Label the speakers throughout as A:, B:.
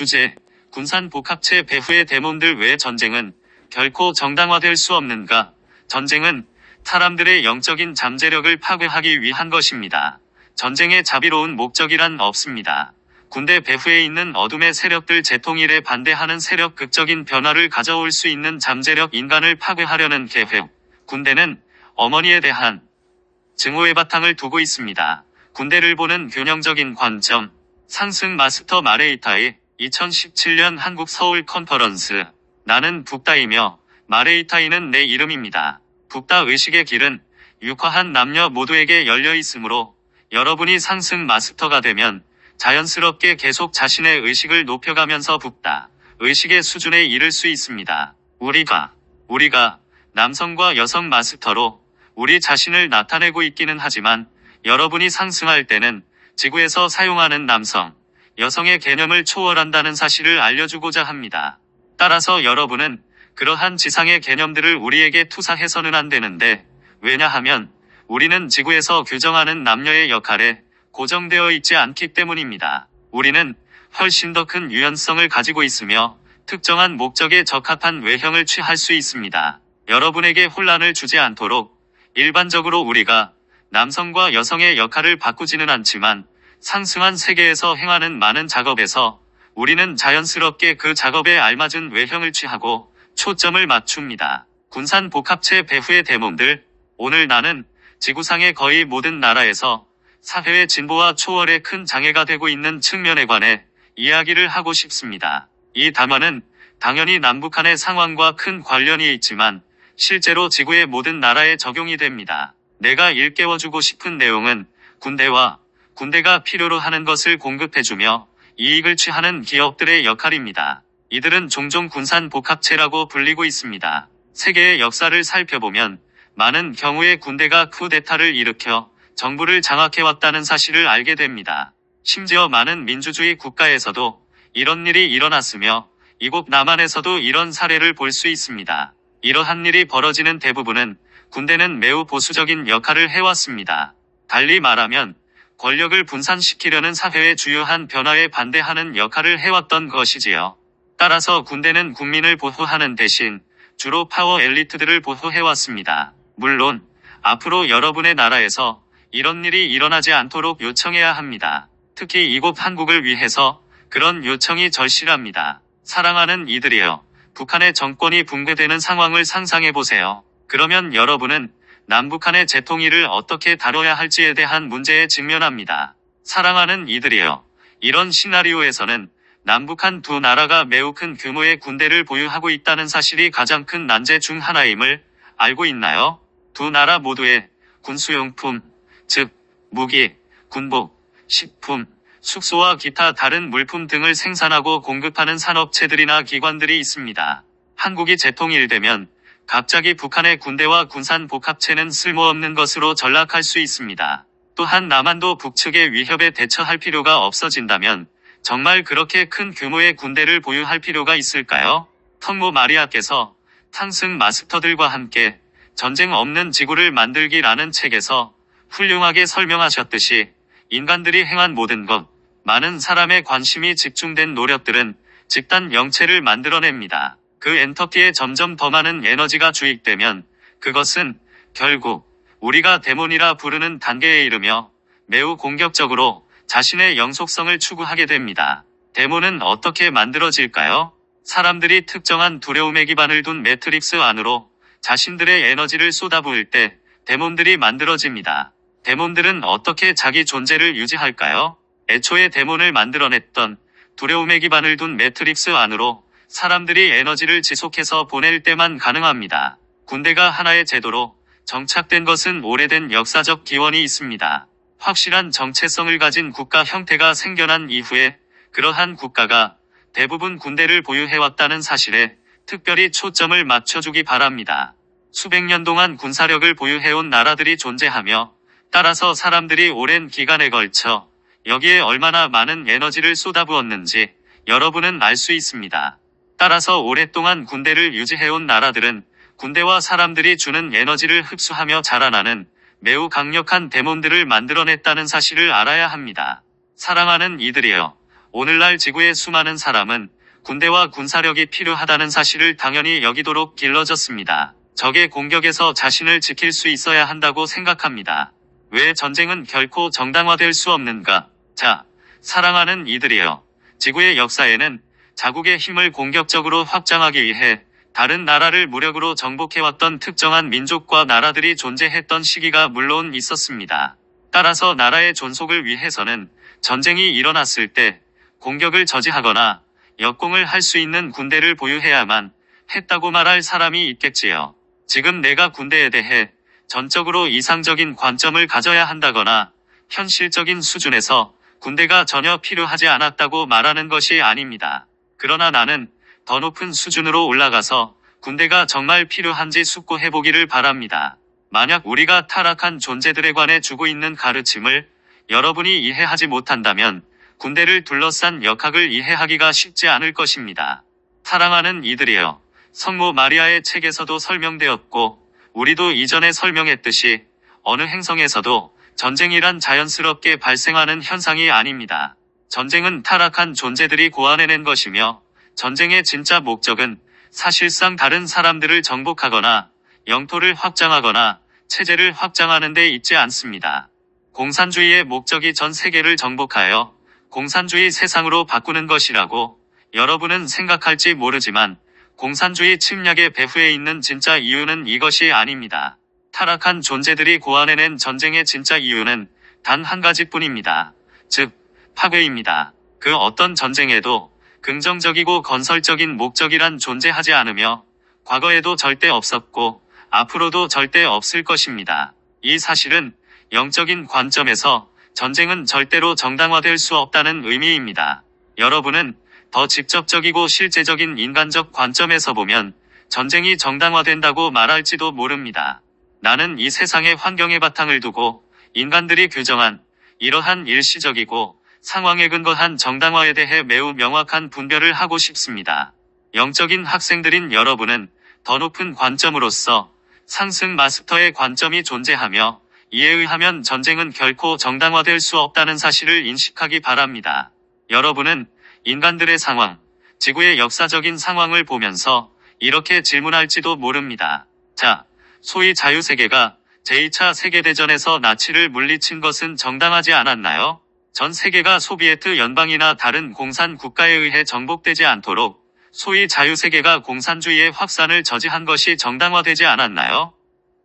A: 주제, 군산복합체 배후의 데몬들. 왜 전쟁은 결코 정당화될 수 없는가? 전쟁은 사람들의 영적인 잠재력을 파괴하기 위한 것입니다. 전쟁의 자비로운 목적이란 없습니다. 군대 배후에 있는 어둠의 세력들, 재통일에 반대하는 세력, 극적인 변화를 가져올 수 있는 잠재력, 인간을 파괴하려는 계획. 군대는 어머니에 대한 증오의 바탕을 두고 있습니다. 군대를 보는 균형적인 관점. 상승 마스터 마레이타의 2017년 한국 서울 컨퍼런스. 나는 북다이며 마레이타이는 내 이름입니다. 북다 의식의 길은 육화한 남녀 모두에게 열려 있으므로 여러분이 상승 마스터가 되면 자연스럽게 계속 자신의 의식을 높여가면서 북다 의식의 수준에 이를 수 있습니다. 우리가 남성과 여성 마스터로 우리 자신을 나타내고 있기는 하지만 여러분이 상승할 때는 지구에서 사용하는 남성, 여성의 개념을 초월한다는 사실을 알려주고자 합니다. 따라서 여러분은 그러한 지상의 개념들을 우리에게 투사해서는 안 되는데, 왜냐하면 우리는 지구에서 규정하는 남녀의 역할에 고정되어 있지 않기 때문입니다. 우리는 훨씬 더 큰 유연성을 가지고 있으며 특정한 목적에 적합한 외형을 취할 수 있습니다. 여러분에게 혼란을 주지 않도록 일반적으로 우리가 남성과 여성의 역할을 바꾸지는 않지만 상승한 세계에서 행하는 많은 작업에서 우리는 자연스럽게 그 작업에 알맞은 외형을 취하고 초점을 맞춥니다. 군산 복합체 배후의 데몬들. 오늘 나는 지구상의 거의 모든 나라에서 사회의 진보와 초월에 큰 장애가 되고 있는 측면에 관해 이야기를 하고 싶습니다. 이 담화는 당연히 남북한의 상황과 큰 관련이 있지만 실제로 지구의 모든 나라에 적용이 됩니다. 내가 일깨워주고 싶은 내용은 군대가 필요로 하는 것을 공급해주며 이익을 취하는 기업들의 역할입니다. 이들은 종종 군산 복합체라고 불리고 있습니다. 세계의 역사를 살펴보면 많은 경우에 군대가 쿠데타를 일으켜 정부를 장악해왔다는 사실을 알게 됩니다. 심지어 많은 민주주의 국가에서도 이런 일이 일어났으며 이곳 남한에서도 이런 사례를 볼 수 있습니다. 이러한 일이 벌어지는 대부분은 군대는 매우 보수적인 역할을 해왔습니다. 달리 말하면 권력을 분산시키려는 사회의 주요한 변화에 반대하는 역할을 해왔던 것이지요. 따라서 군대는 국민을 보호하는 대신 주로 파워 엘리트들을 보호해왔습니다. 물론 앞으로 여러분의 나라에서 이런 일이 일어나지 않도록 요청해야 합니다. 특히 이곳 한국을 위해서 그런 요청이 절실합니다. 사랑하는 이들이여, 북한의 정권이 붕괴되는 상황을 상상해보세요. 그러면 여러분은 남북한의 재통일을 어떻게 다뤄야 할지에 대한 문제에 직면합니다. 사랑하는 이들이여, 이런 시나리오에서는 남북한 두 나라가 매우 큰 규모의 군대를 보유하고 있다는 사실이 가장 큰 난제 중 하나임을 알고 있나요? 두 나라 모두의 군수용품, 즉 무기, 군복, 식품, 숙소와 기타 다른 물품 등을 생산하고 공급하는 산업체들이나 기관들이 있습니다. 한국이 재통일되면 갑자기 북한의 군대와 군산 복합체는 쓸모없는 것으로 전락할 수 있습니다. 또한 남한도 북측의 위협에 대처할 필요가 없어진다면 정말 그렇게 큰 규모의 군대를 보유할 필요가 있을까요? 턱모 마리아께서 상승 마스터들과 함께 전쟁 없는 지구를 만들기라는 책에서 훌륭하게 설명하셨듯이 인간들이 행한 모든 것, 많은 사람의 관심이 집중된 노력들은 집단 영체를 만들어냅니다. 그 엔터티에 점점 더 많은 에너지가 주입되면 그것은 결국 우리가 데몬이라 부르는 단계에 이르며 매우 공격적으로 자신의 영속성을 추구하게 됩니다. 데몬은 어떻게 만들어질까요? 사람들이 특정한 두려움의 기반을 둔 매트릭스 안으로 자신들의 에너지를 쏟아부을 때 데몬들이 만들어집니다. 데몬들은 어떻게 자기 존재를 유지할까요? 애초에 데몬을 만들어냈던 두려움의 기반을 둔 매트릭스 안으로 사람들이 에너지를 지속해서 보낼 때만 가능합니다. 군대가 하나의 제도로 정착된 것은 오래된 역사적 기원이 있습니다. 확실한 정체성을 가진 국가 형태가 생겨난 이후에 그러한 국가가 대부분 군대를 보유해왔다는 사실에 특별히 초점을 맞춰주기 바랍니다. 수백 년 동안 군사력을 보유해온 나라들이 존재하며 따라서 사람들이 오랜 기간에 걸쳐 여기에 얼마나 많은 에너지를 쏟아부었는지 여러분은 알 수 있습니다. 따라서 오랫동안 군대를 유지해온 나라들은 군대와 사람들이 주는 에너지를 흡수하며 자라나는 매우 강력한 데몬들을 만들어냈다는 사실을 알아야 합니다. 사랑하는 이들이여, 오늘날 지구의 수많은 사람은 군대와 군사력이 필요하다는 사실을 당연히 여기도록 길러졌습니다. 적의 공격에서 자신을 지킬 수 있어야 한다고 생각합니다. 왜 전쟁은 결코 정당화될 수 없는가? 자, 사랑하는 이들이여. 지구의 역사에는 자국의 힘을 공격적으로 확장하기 위해 다른 나라를 무력으로 정복해왔던 특정한 민족과 나라들이 존재했던 시기가 물론 있었습니다. 따라서 나라의 존속을 위해서는 전쟁이 일어났을 때 공격을 저지하거나 역공을 할 수 있는 군대를 보유해야만 했다고 말할 사람이 있겠지요. 지금 내가 군대에 대해 전적으로 이상적인 관점을 가져야 한다거나 현실적인 수준에서 군대가 전혀 필요하지 않았다고 말하는 것이 아닙니다. 그러나 나는 더 높은 수준으로 올라가서 군대가 정말 필요한지 숙고해보기를 바랍니다. 만약 우리가 타락한 존재들에 관해 주고 있는 가르침을 여러분이 이해하지 못한다면 군대를 둘러싼 역학을 이해하기가 쉽지 않을 것입니다. 사랑하는 이들이여. 성모 마리아의 책에서도 설명되었고 우리도 이전에 설명했듯이 어느 행성에서도 전쟁이란 자연스럽게 발생하는 현상이 아닙니다. 전쟁은 타락한 존재들이 고안해낸 것이며 전쟁의 진짜 목적은 사실상 다른 사람들을 정복하거나 영토를 확장하거나 체제를 확장하는 데 있지 않습니다. 공산주의의 목적이 전 세계를 정복하여 공산주의 세상으로 바꾸는 것이라고 여러분은 생각할지 모르지만 공산주의 침략의 배후에 있는 진짜 이유는 이것이 아닙니다. 타락한 존재들이 고안해낸 전쟁의 진짜 이유는 단 한 가지뿐입니다. 즉, 파괴입니다. 그 어떤 전쟁에도 긍정적이고 건설적인 목적이란 존재하지 않으며 과거에도 절대 없었고 앞으로도 절대 없을 것입니다. 이 사실은 영적인 관점에서 전쟁은 절대로 정당화될 수 없다는 의미입니다. 여러분은 더 직접적이고 실제적인 인간적 관점에서 보면 전쟁이 정당화된다고 말할지도 모릅니다. 나는 이 세상의 환경의 바탕을 두고 인간들이 규정한 이러한 일시적이고 상황에 근거한 정당화에 대해 매우 명확한 분별을 하고 싶습니다. 영적인 학생들인 여러분은 더 높은 관점으로서 상승 마스터의 관점이 존재하며 이에 의하면 전쟁은 결코 정당화될 수 없다는 사실을 인식하기 바랍니다. 여러분은 인간들의 상황, 지구의 역사적인 상황을 보면서 이렇게 질문할지도 모릅니다. 자, 소위 자유세계가 제2차 세계대전에서 나치를 물리친 것은 정당하지 않았나요? 전 세계가 소비에트 연방이나 다른 공산 국가에 의해 정복되지 않도록 소위 자유세계가 공산주의의 확산을 저지한 것이 정당화되지 않았나요?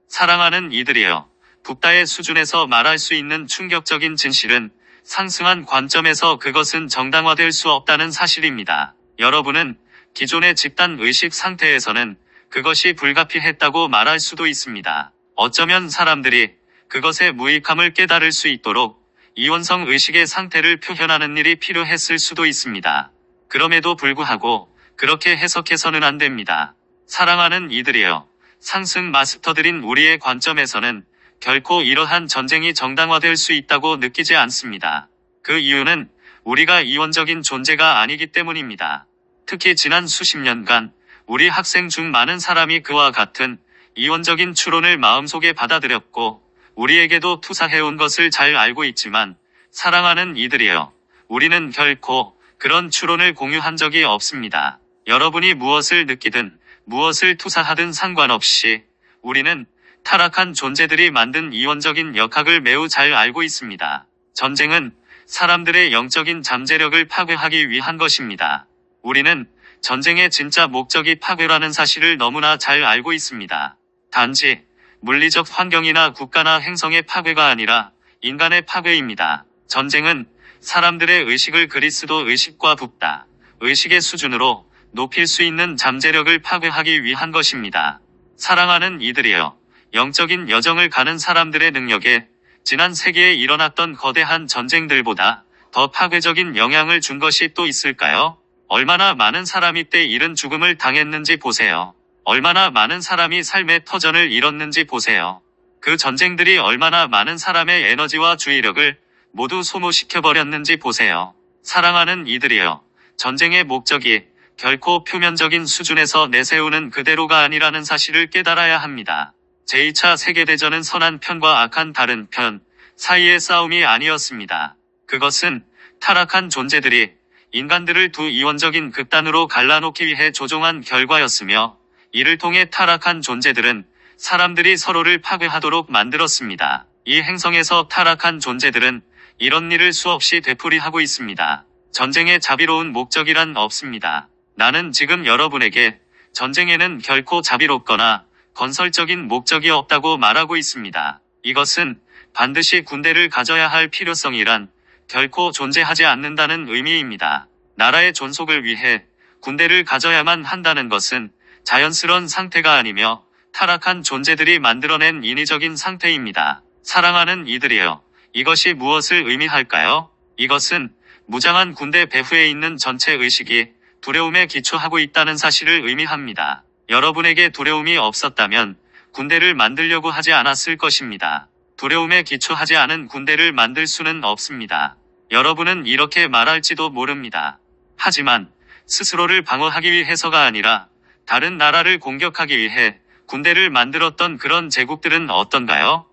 A: 사랑하는 이들이여. 북다의 수준에서 말할 수 있는 충격적인 진실은 상승한 관점에서 그것은 정당화될 수 없다는 사실입니다. 여러분은 기존의 집단 의식 상태에서는 그것이 불가피했다고 말할 수도 있습니다. 어쩌면 사람들이 그것의 무익함을 깨달을 수 있도록 이원성 의식의 상태를 표현하는 일이 필요했을 수도 있습니다. 그럼에도 불구하고 그렇게 해석해서는 안 됩니다. 사랑하는 이들이여. 상승 마스터들인 우리의 관점에서는 결코 이러한 전쟁이 정당화될 수 있다고 느끼지 않습니다. 그 이유는 우리가 이원적인 존재가 아니기 때문입니다. 특히 지난 수십 년간 우리 학생 중 많은 사람이 그와 같은 이원적인 추론을 마음속에 받아들였고 우리에게도 투사해온 것을 잘 알고 있지만 사랑하는 이들이여. 우리는 결코 그런 추론을 공유한 적이 없습니다. 여러분이 무엇을 느끼든 무엇을 투사하든 상관없이 우리는 타락한 존재들이 만든 이원적인 역학을 매우 잘 알고 있습니다. 전쟁은 사람들의 영적인 잠재력을 파괴하기 위한 것입니다. 우리는 전쟁의 진짜 목적이 파괴라는 사실을 너무나 잘 알고 있습니다. 단지 물리적 환경이나 국가나 행성의 파괴가 아니라 인간의 파괴입니다. 전쟁은 사람들의 의식을 그리스도 의식과 북다 의식의 수준으로 높일 수 있는 잠재력을 파괴하기 위한 것입니다. 사랑하는 이들이여. 영적인 여정을 가는 사람들의 능력에 지난 세기에 일어났던 거대한 전쟁들보다 더 파괴적인 영향을 준 것이 또 있을까요? 얼마나 많은 사람이 때 이른 죽음을 당했는지 보세요. 얼마나 많은 사람이 삶의 터전을 잃었는지 보세요. 그 전쟁들이 얼마나 많은 사람의 에너지와 주의력을 모두 소모시켜버렸는지 보세요. 사랑하는 이들이여. 전쟁의 목적이 결코 표면적인 수준에서 내세우는 그대로가 아니라는 사실을 깨달아야 합니다. 제2차 세계대전은 선한 편과 악한 다른 편 사이의 싸움이 아니었습니다. 그것은 타락한 존재들이 인간들을 두 이원적인 극단으로 갈라놓기 위해 조종한 결과였으며 이를 통해 타락한 존재들은 사람들이 서로를 파괴하도록 만들었습니다. 이 행성에서 타락한 존재들은 이런 일을 수없이 되풀이하고 있습니다. 전쟁의 자비로운 목적이란 없습니다. 나는 지금 여러분에게 전쟁에는 결코 자비롭거나 건설적인 목적이 없다고 말하고 있습니다. 이것은 반드시 군대를 가져야 할 필요성이란 결코 존재하지 않는다는 의미입니다. 나라의 존속을 위해 군대를 가져야만 한다는 것은 자연스러운 상태가 아니며 타락한 존재들이 만들어낸 인위적인 상태입니다. 사랑하는 이들이여, 이것이 무엇을 의미할까요? 이것은 무장한 군대 배후에 있는 전체 의식이 두려움에 기초하고 있다는 사실을 의미합니다. 여러분에게 두려움이 없었다면 군대를 만들려고 하지 않았을 것입니다. 두려움에 기초하지 않은 군대를 만들 수는 없습니다. 여러분은 이렇게 말할지도 모릅니다. 하지만 스스로를 방어하기 위해서가 아니라 다른 나라를 공격하기 위해 군대를 만들었던 그런 제국들은 어떤가요?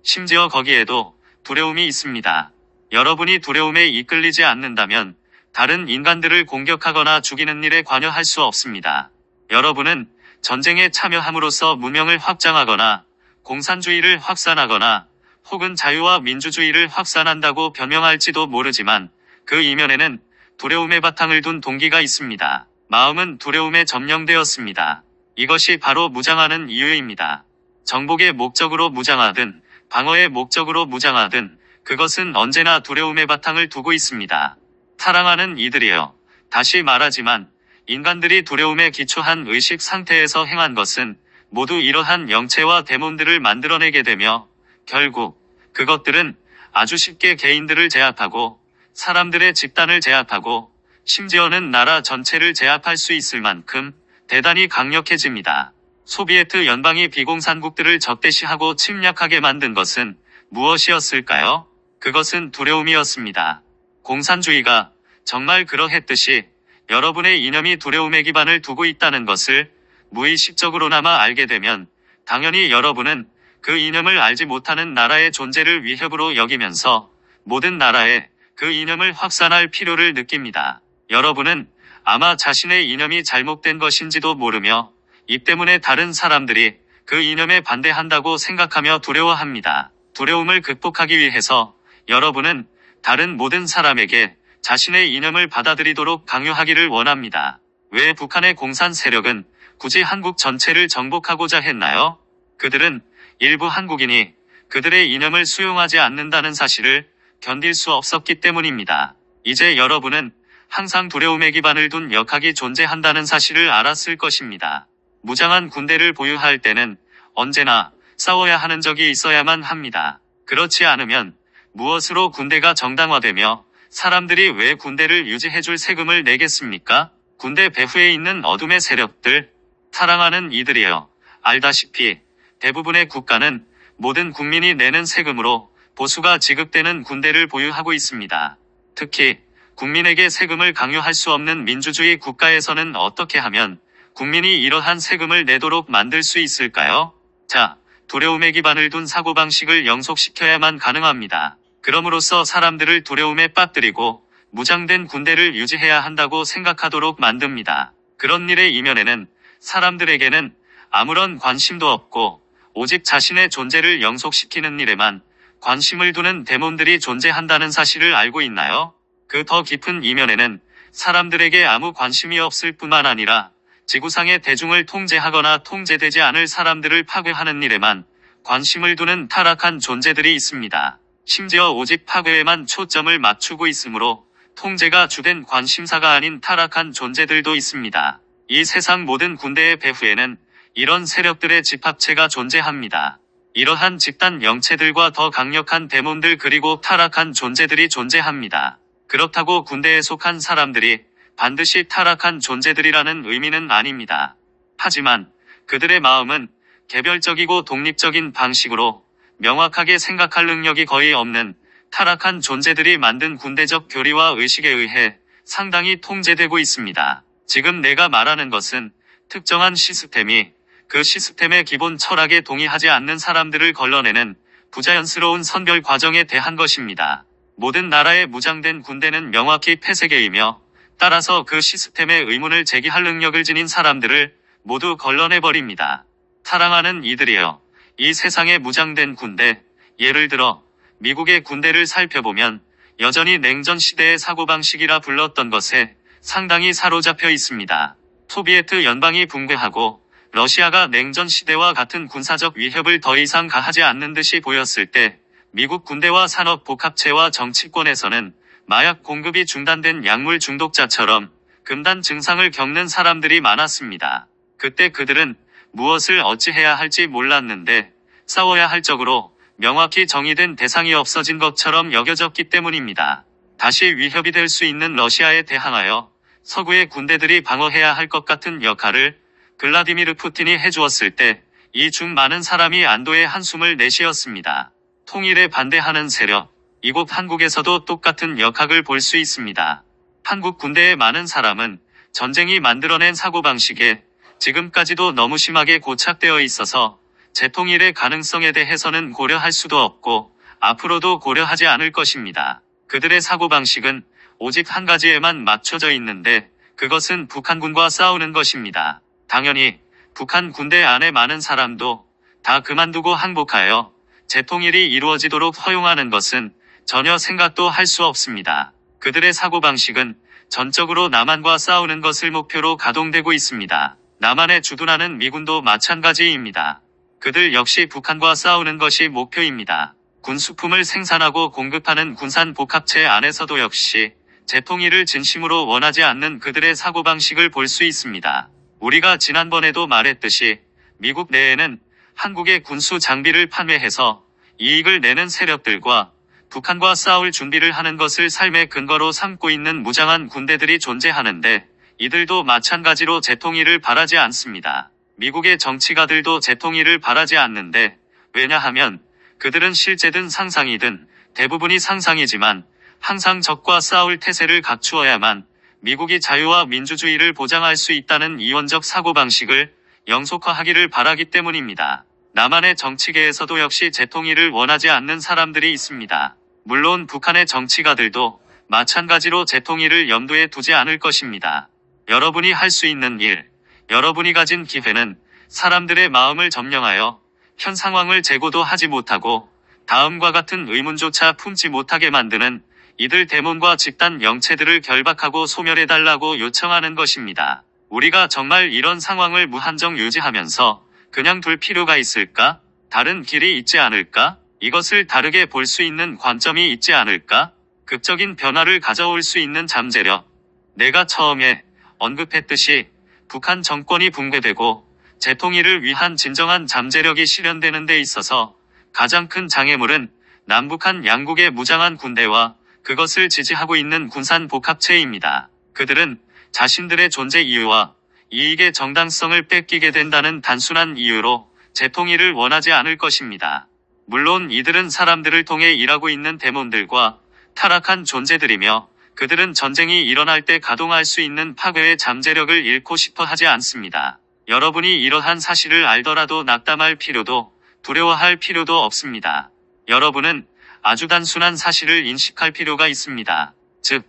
A: 심지어 거기에도 두려움이 있습니다. 여러분이 두려움에 이끌리지 않는다면 다른 인간들을 공격하거나 죽이는 일에 관여할 수 없습니다. 여러분은 전쟁에 참여함으로써 문명을 확장하거나 공산주의를 확산하거나 혹은 자유와 민주주의를 확산한다고 변명할지도 모르지만 그 이면에는 두려움의 바탕을 둔 동기가 있습니다. 마음은 두려움에 점령되었습니다. 이것이 바로 무장하는 이유입니다. 정복의 목적으로 무장하든 방어의 목적으로 무장하든 그것은 언제나 두려움의 바탕을 두고 있습니다. 사랑하는 이들이여, 다시 말하지만 인간들이 두려움에 기초한 의식 상태에서 행한 것은 모두 이러한 영체와 데몬들을 만들어내게 되며 결국 그것들은 아주 쉽게 개인들을 제압하고 사람들의 집단을 제압하고 심지어는 나라 전체를 제압할 수 있을 만큼 대단히 강력해집니다. 소비에트 연방이 비공산국들을 적대시하고 침략하게 만든 것은 무엇이었을까요? 그것은 두려움이었습니다. 공산주의가 정말 그러했듯이 여러분의 이념이 두려움의 기반을 두고 있다는 것을 무의식적으로나마 알게 되면 당연히 여러분은 그 이념을 알지 못하는 나라의 존재를 위협으로 여기면서 모든 나라에 그 이념을 확산할 필요를 느낍니다. 여러분은 아마 자신의 이념이 잘못된 것인지도 모르며 이 때문에 다른 사람들이 그 이념에 반대한다고 생각하며 두려워합니다. 두려움을 극복하기 위해서 여러분은 다른 모든 사람에게 자신의 이념을 받아들이도록 강요하기를 원합니다. 왜 북한의 공산 세력은 굳이 한국 전체를 정복하고자 했나요? 그들은 일부 한국인이 그들의 이념을 수용하지 않는다는 사실을 견딜 수 없었기 때문입니다. 이제 여러분은 항상 두려움의 기반을 둔 역학이 존재한다는 사실을 알았을 것입니다. 무장한 군대를 보유할 때는 언제나 싸워야 하는 적이 있어야만 합니다. 그렇지 않으면 무엇으로 군대가 정당화되며 사람들이 왜 군대를 유지해줄 세금을 내겠습니까? 군대 배후에 있는 어둠의 세력들, 사랑하는 이들이여, 알다시피 대부분의 국가는 모든 국민이 내는 세금으로 보수가 지급되는 군대를 보유하고 있습니다. 특히 국민에게 세금을 강요할 수 없는 민주주의 국가에서는 어떻게 하면 국민이 이러한 세금을 내도록 만들 수 있을까요? 자, 두려움의 기반을 둔 사고방식을 영속시켜야만 가능합니다. 그럼으로써 사람들을 두려움에 빠뜨리고 무장된 군대를 유지해야 한다고 생각하도록 만듭니다. 그런 일의 이면에는 사람들에게는 아무런 관심도 없고 오직 자신의 존재를 영속시키는 일에만 관심을 두는 데몬들이 존재한다는 사실을 알고 있나요? 그 더 깊은 이면에는 사람들에게 아무 관심이 없을 뿐만 아니라 지구상의 대중을 통제하거나 통제되지 않을 사람들을 파괴하는 일에만 관심을 두는 타락한 존재들이 있습니다. 심지어 오직 파괴에만 초점을 맞추고 있으므로 통제가 주된 관심사가 아닌 타락한 존재들도 있습니다. 이 세상 모든 군대의 배후에는 이런 세력들의 집합체가 존재합니다. 이러한 집단 영체들과 더 강력한 데몬들 그리고 타락한 존재들이 존재합니다. 그렇다고 군대에 속한 사람들이 반드시 타락한 존재들이라는 의미는 아닙니다. 하지만 그들의 마음은 개별적이고 독립적인 방식으로 명확하게 생각할 능력이 거의 없는 타락한 존재들이 만든 군대적 교리와 의식에 의해 상당히 통제되고 있습니다. 지금 내가 말하는 것은 특정한 시스템이 그 시스템의 기본 철학에 동의하지 않는 사람들을 걸러내는 부자연스러운 선별 과정에 대한 것입니다. 모든 나라의 무장된 군대는 명확히 폐쇄계이며 따라서 그 시스템에 의문을 제기할 능력을 지닌 사람들을 모두 걸러내버립니다. 사랑하는 이들이여, 이 세상에 무장된 군대, 예를 들어 미국의 군대를 살펴보면 여전히 냉전 시대의 사고방식이라 불렀던 것에 상당히 사로잡혀 있습니다. 소비에트 연방이 붕괴하고 러시아가 냉전 시대와 같은 군사적 위협을 더 이상 가하지 않는 듯이 보였을 때 미국 군대와 산업 복합체와 정치권에서는 마약 공급이 중단된 약물 중독자처럼 금단 증상을 겪는 사람들이 많았습니다. 그때 그들은 무엇을 어찌해야 할지 몰랐는데 싸워야 할 적으로 명확히 정의된 대상이 없어진 것처럼 여겨졌기 때문입니다. 다시 위협이 될 수 있는 러시아에 대항하여 서구의 군대들이 방어해야 할 것 같은 역할을 블라디미르 푸틴이 해주었을 때 이 중 많은 사람이 안도의 한숨을 내쉬었습니다. 통일에 반대하는 세력, 이곳 한국에서도 똑같은 역학을 볼 수 있습니다. 한국 군대의 많은 사람은 전쟁이 만들어낸 사고방식에 지금까지도 너무 심하게 고착되어 있어서 재통일의 가능성에 대해서는 고려할 수도 없고 앞으로도 고려하지 않을 것입니다. 그들의 사고방식은 오직 한 가지에만 맞춰져 있는데 그것은 북한군과 싸우는 것입니다. 당연히 북한 군대 안에 많은 사람도 다 그만두고 항복하여 재통일이 이루어지도록 허용하는 것은 전혀 생각도 할 수 없습니다. 그들의 사고방식은 전적으로 남한과 싸우는 것을 목표로 가동되고 있습니다. 남한에 주둔하는 미군도 마찬가지입니다. 그들 역시 북한과 싸우는 것이 목표입니다. 군수품을 생산하고 공급하는 군산 복합체 안에서도 역시 재통일을 진심으로 원하지 않는 그들의 사고방식을 볼 수 있습니다. 우리가 지난번에도 말했듯이 미국 내에는 한국의 군수 장비를 판매해서 이익을 내는 세력들과 북한과 싸울 준비를 하는 것을 삶의 근거로 삼고 있는 무장한 군대들이 존재하는데 이들도 마찬가지로 재통일을 바라지 않습니다. 미국의 정치가들도 재통일을 바라지 않는데 왜냐하면 그들은 실제든 상상이든 대부분이 상상이지만 항상 적과 싸울 태세를 갖추어야만 미국이 자유와 민주주의를 보장할 수 있다는 이원적 사고방식을 영속화하기를 바라기 때문입니다. 남한의 정치계에서도 역시 재통일을 원하지 않는 사람들이 있습니다. 물론 북한의 정치가들도 마찬가지로 재통일을 염두에 두지 않을 것입니다. 여러분이 할 수 있는 일, 여러분이 가진 기회는 사람들의 마음을 점령하여 현 상황을 재고도 하지 못하고 다음과 같은 의문조차 품지 못하게 만드는 이들 데몬과 집단 영체들을 결박하고 소멸해달라고 요청하는 것입니다. 우리가 정말 이런 상황을 무한정 유지하면서 그냥 둘 필요가 있을까? 다른 길이 있지 않을까? 이것을 다르게 볼 수 있는 관점이 있지 않을까? 극적인 변화를 가져올 수 있는 잠재력. 내가 처음에 언급했듯이 북한 정권이 붕괴되고 재통일을 위한 진정한 잠재력이 실현되는 데 있어서 가장 큰 장애물은 남북한 양국의 무장한 군대와 그것을 지지하고 있는 군산 복합체입니다. 그들은 자신들의 존재 이유와 이익의 정당성을 뺏기게 된다는 단순한 이유로 재통일을 원하지 않을 것입니다. 물론 이들은 사람들을 통해 일하고 있는 데몬들과 타락한 존재들이며 그들은 전쟁이 일어날 때 가동할 수 있는 파괴의 잠재력을 잃고 싶어 하지 않습니다. 여러분이 이러한 사실을 알더라도 낙담할 필요도 두려워할 필요도 없습니다. 여러분은 아주 단순한 사실을 인식할 필요가 있습니다. 즉,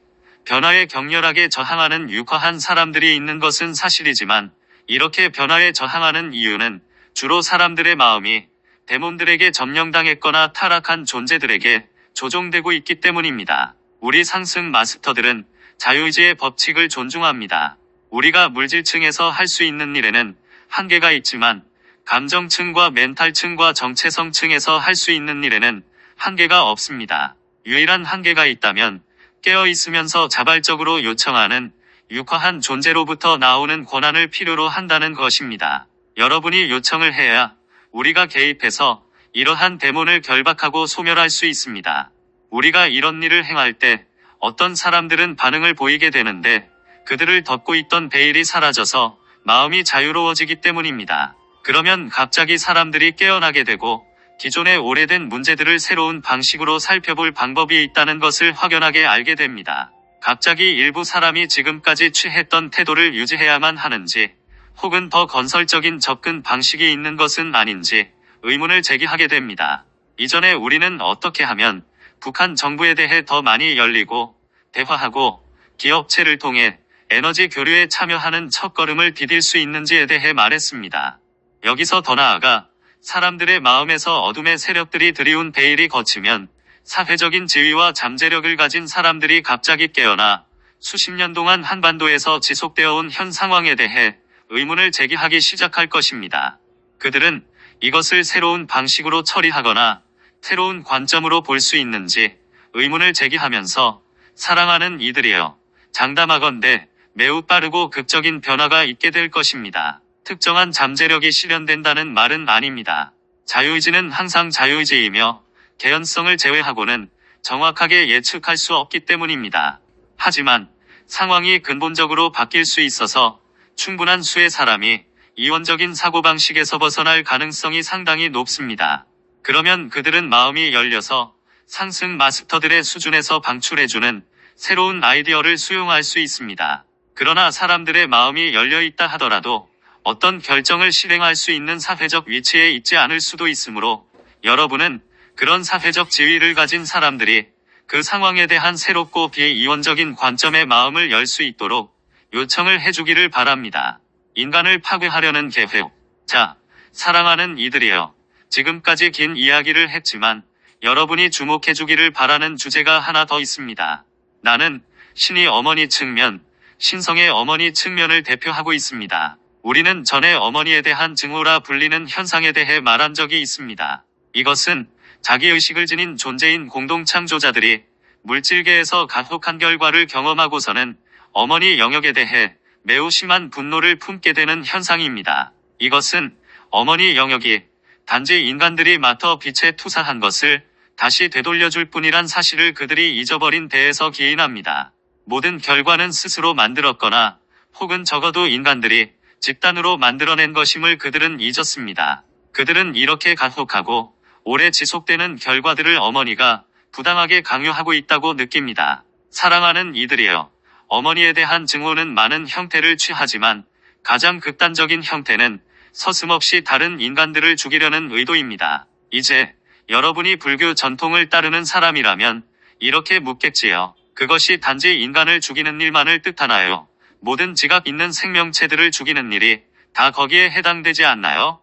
A: 변화에 격렬하게 저항하는 유화한 사람들이 있는 것은 사실이지만 이렇게 변화에 저항하는 이유는 주로 사람들의 마음이 데몬들에게 점령당했거나 타락한 존재들에게 조종되고 있기 때문입니다. 우리 상승 마스터들은 자유의지의 법칙을 존중합니다. 우리가 물질층에서 할 수 있는 일에는 한계가 있지만 감정층과 멘탈층과 정체성층에서 할 수 있는 일에는 한계가 없습니다. 유일한 한계가 있다면 깨어있으면서 자발적으로 요청하는 육화한 존재로부터 나오는 권한을 필요로 한다는 것입니다. 여러분이 요청을 해야 우리가 개입해서 이러한 데몬을 결박하고 소멸할 수 있습니다. 우리가 이런 일을 행할 때 어떤 사람들은 반응을 보이게 되는데 그들을 덮고 있던 베일이 사라져서 마음이 자유로워지기 때문입니다. 그러면 갑자기 사람들이 깨어나게 되고 기존의 오래된 문제들을 새로운 방식으로 살펴볼 방법이 있다는 것을 확연하게 알게 됩니다. 갑자기 일부 사람이 지금까지 취했던 태도를 유지해야만 하는지 혹은 더 건설적인 접근 방식이 있는 것은 아닌지 의문을 제기하게 됩니다. 이전에 우리는 어떻게 하면 북한 정부에 대해 더 많이 열리고 대화하고 기업체를 통해 에너지 교류에 참여하는 첫걸음을 디딜 수 있는지에 대해 말했습니다. 여기서 더 나아가 사람들의 마음에서 어둠의 세력들이 들이운 베일이 걷히면 사회적인 지위와 잠재력을 가진 사람들이 갑자기 깨어나 수십 년 동안 한반도에서 지속되어 온 현 상황에 대해 의문을 제기하기 시작할 것입니다. 그들은 이것을 새로운 방식으로 처리하거나 새로운 관점으로 볼 수 있는지 의문을 제기하면서 사랑하는 이들이여, 장담하건대 매우 빠르고 극적인 변화가 있게 될 것입니다. 특정한 잠재력이 실현된다는 말은 아닙니다. 자유의지는 항상 자유의지이며 개연성을 제외하고는 정확하게 예측할 수 없기 때문입니다. 하지만 상황이 근본적으로 바뀔 수 있어서 충분한 수의 사람이 이원적인 사고방식에서 벗어날 가능성이 상당히 높습니다. 그러면 그들은 마음이 열려서 상승 마스터들의 수준에서 방출해주는 새로운 아이디어를 수용할 수 있습니다. 그러나 사람들의 마음이 열려 있다 하더라도 어떤 결정을 실행할 수 있는 사회적 위치에 있지 않을 수도 있으므로 여러분은 그런 사회적 지위를 가진 사람들이 그 상황에 대한 새롭고 비이원적인 관점의 마음을 열 수 있도록 요청을 해주기를 바랍니다. 인간을 파괴하려는 계획. 자, 사랑하는 이들이여. 지금까지 긴 이야기를 했지만 여러분이 주목해주기를 바라는 주제가 하나 더 있습니다. 나는 신의 어머니 측면, 신성의 어머니 측면을 대표하고 있습니다. 우리는 전에 어머니에 대한 증오라 불리는 현상에 대해 말한 적이 있습니다. 이것은 자기의식을 지닌 존재인 공동창조자들이 물질계에서 가혹한 결과를 경험하고서는 어머니 영역에 대해 매우 심한 분노를 품게 되는 현상입니다. 이것은 어머니 영역이 단지 인간들이 맡아 빛에 투사한 것을 다시 되돌려줄 뿐이란 사실을 그들이 잊어버린 데에서 기인합니다. 모든 결과는 스스로 만들었거나 혹은 적어도 인간들이 집단으로 만들어낸 것임을 그들은 잊었습니다. 그들은 이렇게 가혹하고 오래 지속되는 결과들을 어머니가 부당하게 강요하고 있다고 느낍니다. 사랑하는 이들이여. 어머니에 대한 증오는 많은 형태를 취하지만 가장 극단적인 형태는 서슴없이 다른 인간들을 죽이려는 의도입니다. 이제 여러분이 불교 전통을 따르는 사람이라면 이렇게 묻겠지요. 그것이 단지 인간을 죽이는 일만을 뜻하나요? 모든 지각 있는 생명체들을 죽이는 일이 다 거기에 해당되지 않나요?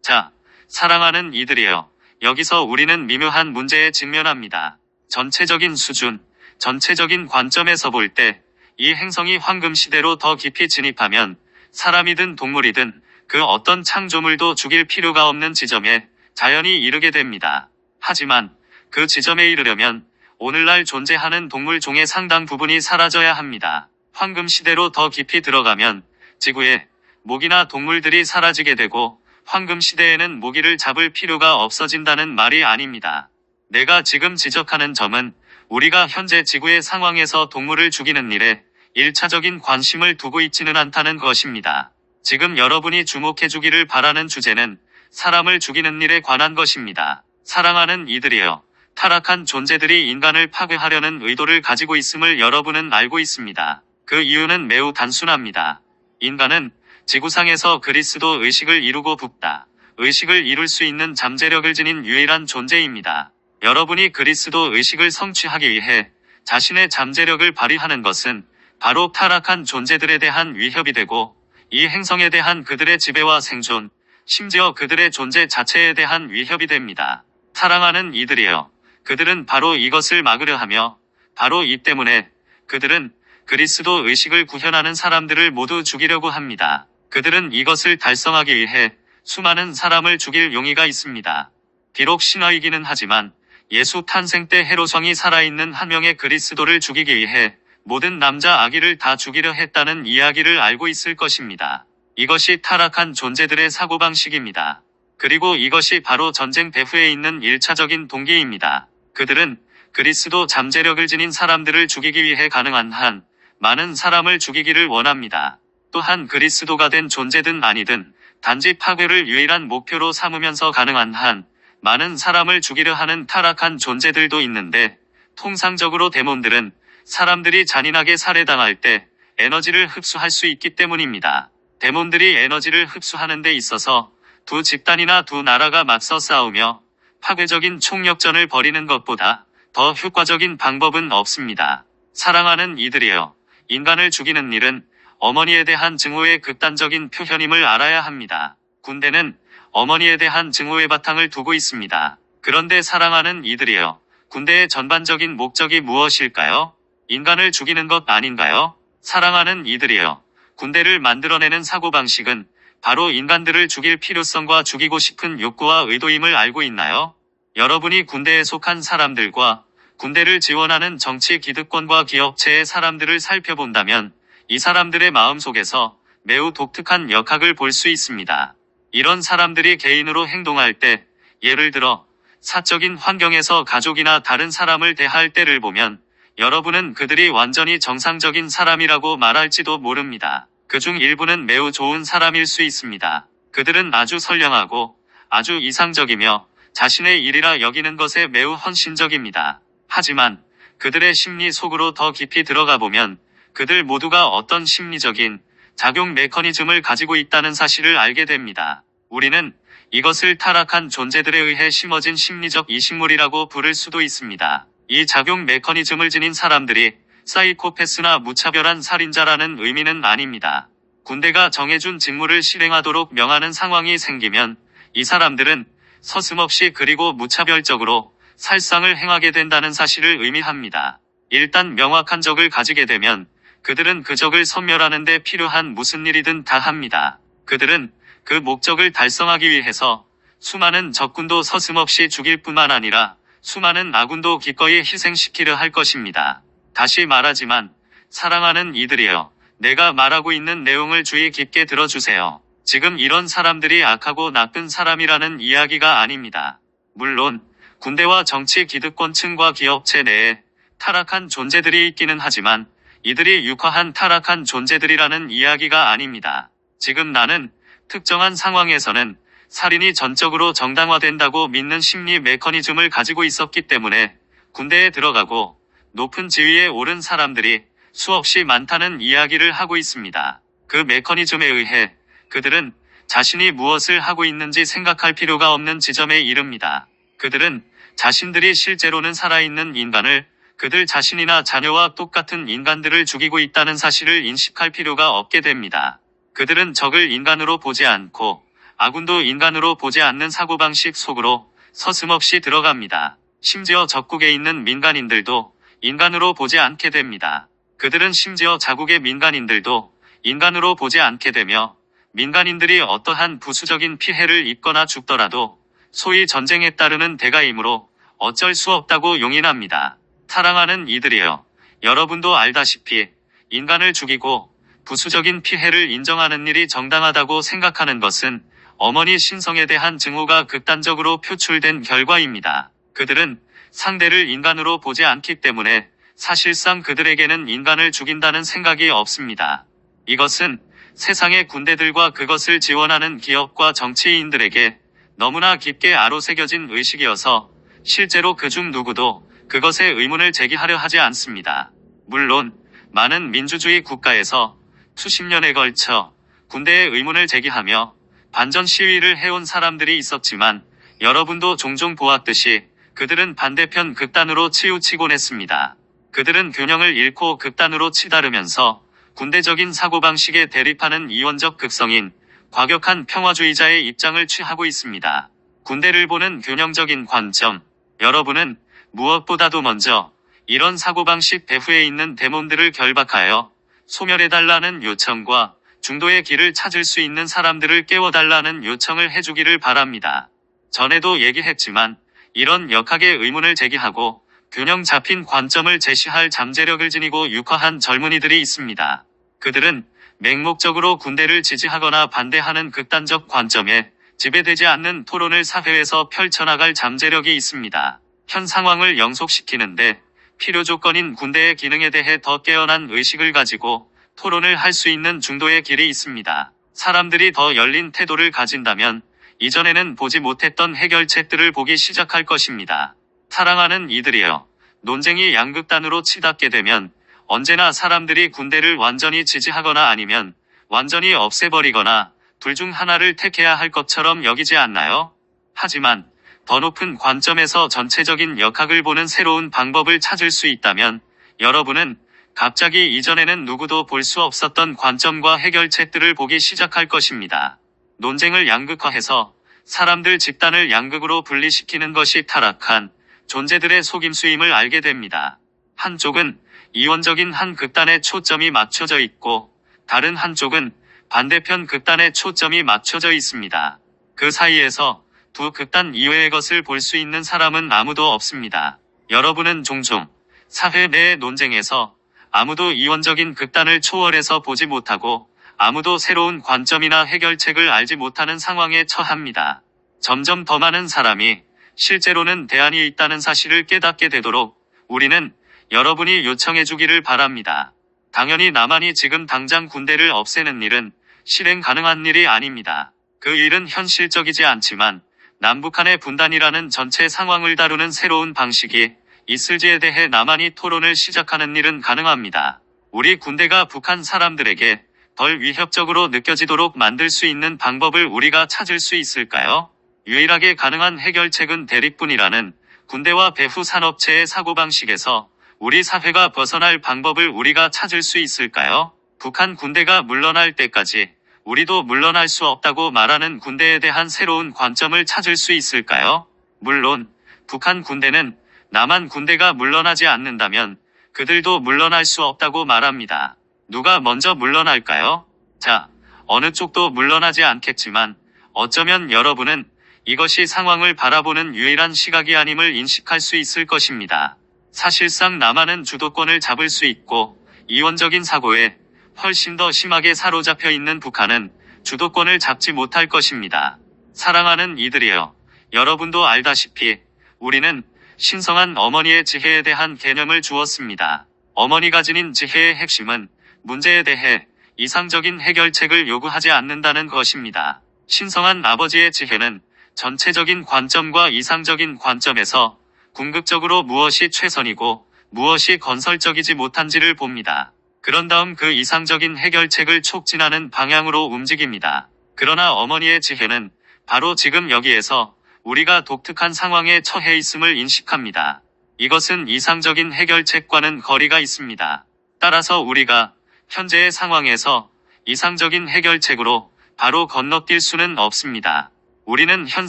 A: 자, 사랑하는 이들이여. 여기서 우리는 미묘한 문제에 직면합니다. 전체적인 수준, 전체적인 관점에서 볼 때 이 행성이 황금시대로 더 깊이 진입하면 사람이든 동물이든 그 어떤 창조물도 죽일 필요가 없는 지점에 자연히 이르게 됩니다. 하지만 그 지점에 이르려면 오늘날 존재하는 동물 종의 상당 부분이 사라져야 합니다. 황금시대로 더 깊이 들어가면 지구에 모기나 동물들이 사라지게 되고 황금시대에는 모기를 잡을 필요가 없어진다는 말이 아닙니다. 내가 지금 지적하는 점은 우리가 현재 지구의 상황에서 동물을 죽이는 일에 1차적인 관심을 두고 있지는 않다는 것입니다. 지금 여러분이 주목해주기를 바라는 주제는 사람을 죽이는 일에 관한 것입니다. 사랑하는 이들이여. 타락한 존재들이 인간을 파괴하려는 의도를 가지고 있음을 여러분은 알고 있습니다. 그 이유는 매우 단순합니다. 인간은 지구상에서 그리스도 의식을 이루고 붓다. 의식을 이룰 수 있는 잠재력을 지닌 유일한 존재입니다. 여러분이 그리스도 의식을 성취하기 위해 자신의 잠재력을 발휘하는 것은 바로 타락한 존재들에 대한 위협이 되고 이 행성에 대한 그들의 지배와 생존, 심지어 그들의 존재 자체에 대한 위협이 됩니다. 사랑하는 이들이여. 그들은 바로 이것을 막으려 하며 바로 이 때문에 그들은 그리스도 의식을 구현하는 사람들을 모두 죽이려고 합니다. 그들은 이것을 달성하기 위해 수많은 사람을 죽일 용의가 있습니다. 비록 신화이기는 하지만 예수 탄생 때 헤로성이 살아있는 한 명의 그리스도를 죽이기 위해 모든 남자 아기를 다 죽이려 했다는 이야기를 알고 있을 것입니다. 이것이 타락한 존재들의 사고방식입니다. 그리고 이것이 바로 전쟁 배후에 있는 1차적인 동기입니다. 그들은 그리스도 잠재력을 지닌 사람들을 죽이기 위해 가능한 한 많은 사람을 죽이기를 원합니다. 또한 그리스도가 된 존재든 아니든 단지 파괴를 유일한 목표로 삼으면서 가능한 한 많은 사람을 죽이려 하는 타락한 존재들도 있는데 통상적으로 데몬들은 사람들이 잔인하게 살해당할 때 에너지를 흡수할 수 있기 때문입니다. 데몬들이 에너지를 흡수하는 데 있어서 두 집단이나 두 나라가 맞서 싸우며 파괴적인 총력전을 벌이는 것보다 더 효과적인 방법은 없습니다. 사랑하는 이들이여. 인간을 죽이는 일은 어머니에 대한 증오의 극단적인 표현임을 알아야 합니다. 군대는 어머니에 대한 증오의 바탕을 두고 있습니다. 그런데 사랑하는 이들이여, 군대의 전반적인 목적이 무엇일까요? 인간을 죽이는 것 아닌가요? 사랑하는 이들이여, 군대를 만들어내는 사고방식은 바로 인간들을 죽일 필요성과 죽이고 싶은 욕구와 의도임을 알고 있나요? 여러분이 군대에 속한 사람들과 군대를 지원하는 정치 기득권과 기업체의 사람들을 살펴본다면 이 사람들의 마음속에서 매우 독특한 역학을 볼 수 있습니다. 이런 사람들이 개인으로 행동할 때, 예를 들어 사적인 환경에서 가족이나 다른 사람을 대할 때를 보면 여러분은 그들이 완전히 정상적인 사람이라고 말할지도 모릅니다. 그중 일부는 매우 좋은 사람일 수 있습니다. 그들은 아주 선량하고 아주 이상적이며 자신의 일이라 여기는 것에 매우 헌신적입니다. 하지만 그들의 심리 속으로 더 깊이 들어가 보면 그들 모두가 어떤 심리적인 작용 메커니즘을 가지고 있다는 사실을 알게 됩니다. 우리는 이것을 타락한 존재들에 의해 심어진 심리적 이식물이라고 부를 수도 있습니다. 이 작용 메커니즘을 지닌 사람들이 사이코패스나 무차별한 살인자라는 의미는 아닙니다. 군대가 정해준 직무를 실행하도록 명하는 상황이 생기면 이 사람들은 서슴없이 그리고 무차별적으로 살상을 행하게 된다는 사실을 의미합니다. 일단 명확한 적을 가지게 되면 그들은 그 적을 섬멸하는 데 필요한 무슨 일이든 다 합니다. 그들은 그 목적을 달성하기 위해서 수많은 적군도 서슴없이 죽일 뿐만 아니라 수많은 아군도 기꺼이 희생시키려 할 것입니다. 다시 말하지만 사랑하는 이들이여, 내가 말하고 있는 내용을 주의 깊게 들어주세요. 지금 이런 사람들이 악하고 나쁜 사람이라는 이야기가 아닙니다. 물론 군대와 정치 기득권층과 기업체 내에 타락한 존재들이 있기는 하지만 이들이 육화한 타락한 존재들이라는 이야기가 아닙니다. 지금 나는 특정한 상황에서는 살인이 전적으로 정당화된다고 믿는 심리 메커니즘을 가지고 있었기 때문에 군대에 들어가고 높은 지위에 오른 사람들이 수없이 많다는 이야기를 하고 있습니다. 그 메커니즘에 의해 그들은 자신이 무엇을 하고 있는지 생각할 필요가 없는 지점에 이릅니다. 그들은 자신들이 실제로는 살아있는 인간을, 그들 자신이나 자녀와 똑같은 인간들을 죽이고 있다는 사실을 인식할 필요가 없게 됩니다. 그들은 적을 인간으로 보지 않고 아군도 인간으로 보지 않는 사고방식 속으로 서슴없이 들어갑니다. 심지어 적국에 있는 민간인들도 인간으로 보지 않게 됩니다. 그들은 심지어 자국의 민간인들도 인간으로 보지 않게 되며 민간인들이 어떠한 부수적인 피해를 입거나 죽더라도 소위 전쟁에 따르는 대가이므로 어쩔 수 없다고 용인합니다. 사랑하는 이들이여, 여러분도 알다시피 인간을 죽이고 부수적인 피해를 인정하는 일이 정당하다고 생각하는 것은 어머니 신성에 대한 증오가 극단적으로 표출된 결과입니다. 그들은 상대를 인간으로 보지 않기 때문에 사실상 그들에게는 인간을 죽인다는 생각이 없습니다. 이것은 세상의 군대들과 그것을 지원하는 기업과 정치인들에게 너무나 깊게 아로새겨진 의식이어서 실제로 그중 누구도 그것에 의문을 제기하려 하지 않습니다. 물론 많은 민주주의 국가에서 수십 년에 걸쳐 군대에 의문을 제기하며 반전 시위를 해온 사람들이 있었지만 여러분도 종종 보았듯이 그들은 반대편 극단으로 치우치곤 했습니다. 그들은 균형을 잃고 극단으로 치달으면서 군대적인 사고방식에 대립하는 이원적 극성인 과격한 평화주의자의 입장을 취하고 있습니다. 군대를 보는 균형적인 관점, 여러분은 무엇보다도 먼저 이런 사고방식 배후에 있는 데몬들을 결박하여 소멸해달라는 요청과 중도의 길을 찾을 수 있는 사람들을 깨워달라는 요청을 해주기를 바랍니다. 전에도 얘기했지만 이런 역학의 의문을 제기하고 균형 잡힌 관점을 제시할 잠재력을 지니고 육화한 젊은이들이 있습니다. 그들은 맹목적으로 군대를 지지하거나 반대하는 극단적 관점에 지배되지 않는 토론을 사회에서 펼쳐나갈 잠재력이 있습니다. 현 상황을 영속시키는데 필요 조건인 군대의 기능에 대해 더 깨어난 의식을 가지고 토론을 할 수 있는 중도의 길이 있습니다. 사람들이 더 열린 태도를 가진다면 이전에는 보지 못했던 해결책들을 보기 시작할 것입니다. 사랑하는 이들이여, 논쟁이 양극단으로 치닫게 되면 언제나 사람들이 군대를 완전히 지지하거나 아니면 완전히 없애버리거나 둘 중 하나를 택해야 할 것처럼 여기지 않나요? 하지만 더 높은 관점에서 전체적인 역학을 보는 새로운 방법을 찾을 수 있다면 여러분은 갑자기 이전에는 누구도 볼 수 없었던 관점과 해결책들을 보기 시작할 것입니다. 논쟁을 양극화해서 사람들 집단을 양극으로 분리시키는 것이 타락한 존재들의 속임수임을 알게 됩니다. 한쪽은 이원적인 한 극단에 초점이 맞춰져 있고 다른 한쪽은 반대편 극단에 초점이 맞춰져 있습니다. 그 사이에서 두 극단 이외의 것을 볼 수 있는 사람은 아무도 없습니다. 여러분은 종종 사회 내의 논쟁에서 아무도 이원적인 극단을 초월해서 보지 못하고 아무도 새로운 관점이나 해결책을 알지 못하는 상황에 처합니다. 점점 더 많은 사람이 실제로는 대안이 있다는 사실을 깨닫게 되도록 우리는 여러분이 요청해 주기를 바랍니다. 당연히 남한이 지금 당장 군대를 없애는 일은 실행 가능한 일이 아닙니다. 그 일은 현실적이지 않지만 남북한의 분단이라는 전체 상황을 다루는 새로운 방식이 있을지에 대해 남한이 토론을 시작하는 일은 가능합니다. 우리 군대가 북한 사람들에게 덜 위협적으로 느껴지도록 만들 수 있는 방법을 우리가 찾을 수 있을까요? 유일하게 가능한 해결책은 대립뿐이라는 군대와 배후 산업체의 사고방식에서 우리 사회가 벗어날 방법을 우리가 찾을 수 있을까요? 북한 군대가 물러날 때까지 우리도 물러날 수 없다고 말하는 군대에 대한 새로운 관점을 찾을 수 있을까요? 물론 북한 군대는 남한 군대가 물러나지 않는다면 그들도 물러날 수 없다고 말합니다. 누가 먼저 물러날까요? 자, 어느 쪽도 물러나지 않겠지만 어쩌면 여러분은 이것이 상황을 바라보는 유일한 시각이 아님을 인식할 수 있을 것입니다. 사실상 남한은 주도권을 잡을 수 있고 이원적인 사고에 훨씬 더 심하게 사로잡혀 있는 북한은 주도권을 잡지 못할 것입니다. 사랑하는 이들이여, 여러분도 알다시피 우리는 신성한 어머니의 지혜에 대한 개념을 주었습니다. 어머니가 지닌 지혜의 핵심은 문제에 대해 이상적인 해결책을 요구하지 않는다는 것입니다. 신성한 아버지의 지혜는 전체적인 관점과 이상적인 관점에서 궁극적으로 무엇이 최선이고 무엇이 건설적이지 못한지를 봅니다. 그런 다음 그 이상적인 해결책을 촉진하는 방향으로 움직입니다. 그러나 어머니의 지혜는 바로 지금 여기에서 우리가 독특한 상황에 처해 있음을 인식합니다. 이것은 이상적인 해결책과는 거리가 있습니다. 따라서 우리가 현재의 상황에서 이상적인 해결책으로 바로 건너뛸 수는 없습니다. 우리는 현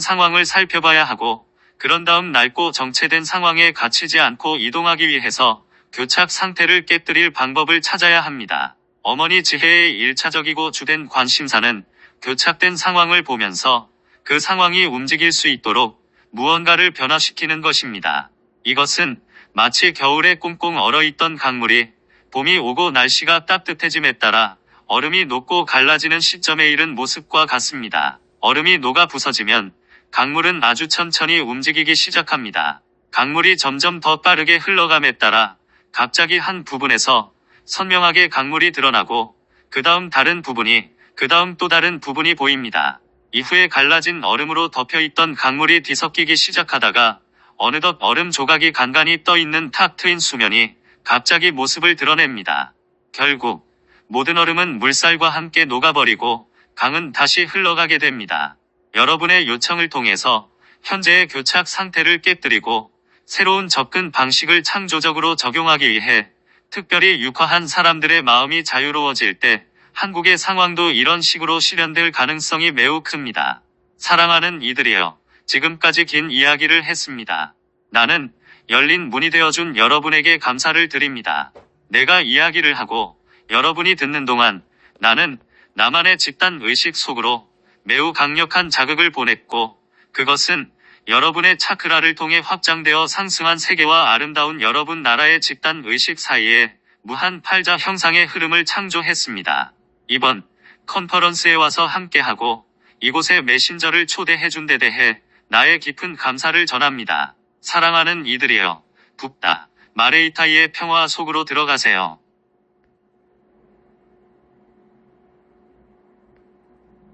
A: 상황을 살펴봐야 하고 그런 다음 낡고 정체된 상황에 갇히지 않고 이동하기 위해서 교착 상태를 깨뜨릴 방법을 찾아야 합니다. 어머니 지혜의 1차적이고 주된 관심사는 교착된 상황을 보면서 그 상황이 움직일 수 있도록 무언가를 변화시키는 것입니다. 이것은 마치 겨울에 꽁꽁 얼어있던 강물이 봄이 오고 날씨가 따뜻해짐에 따라 얼음이 녹고 갈라지는 시점에 이른 모습과 같습니다. 얼음이 녹아 부서지면 강물은 아주 천천히 움직이기 시작합니다. 강물이 점점 더 빠르게 흘러감에 따라 갑자기 한 부분에서 선명하게 강물이 드러나고 그 다음 다른 부분이 그 다음 또 다른 부분이 보입니다. 이후에 갈라진 얼음으로 덮여있던 강물이 뒤섞이기 시작하다가 어느덧 얼음 조각이 간간히 떠있는 탁 트인 수면이 갑자기 모습을 드러냅니다. 결국 모든 얼음은 물살과 함께 녹아버리고 강은 다시 흘러가게 됩니다. 여러분의 요청을 통해서 현재의 교착 상태를 깨뜨리고 새로운 접근 방식을 창조적으로 적용하기 위해 특별히 육화한 사람들의 마음이 자유로워질 때 한국의 상황도 이런 식으로 실현될 가능성이 매우 큽니다. 사랑하는 이들이여, 지금까지 긴 이야기를 했습니다. 나는 열린 문이 되어준 여러분에게 감사를 드립니다. 내가 이야기를 하고 여러분이 듣는 동안 나는 나만의 집단 의식 속으로 매우 강력한 자극을 보냈고 그것은 여러분의 차크라를 통해 확장되어 상승한 세계와 아름다운 여러분 나라의 집단 의식 사이에 무한 팔자 형상의 흐름을 창조했습니다. 이번 컨퍼런스에 와서 함께하고 이곳에 메신저를 초대해준 데 대해 나의 깊은 감사를 전합니다. 사랑하는 이들이여, 북다 마레이타이의 평화 속으로 들어가세요.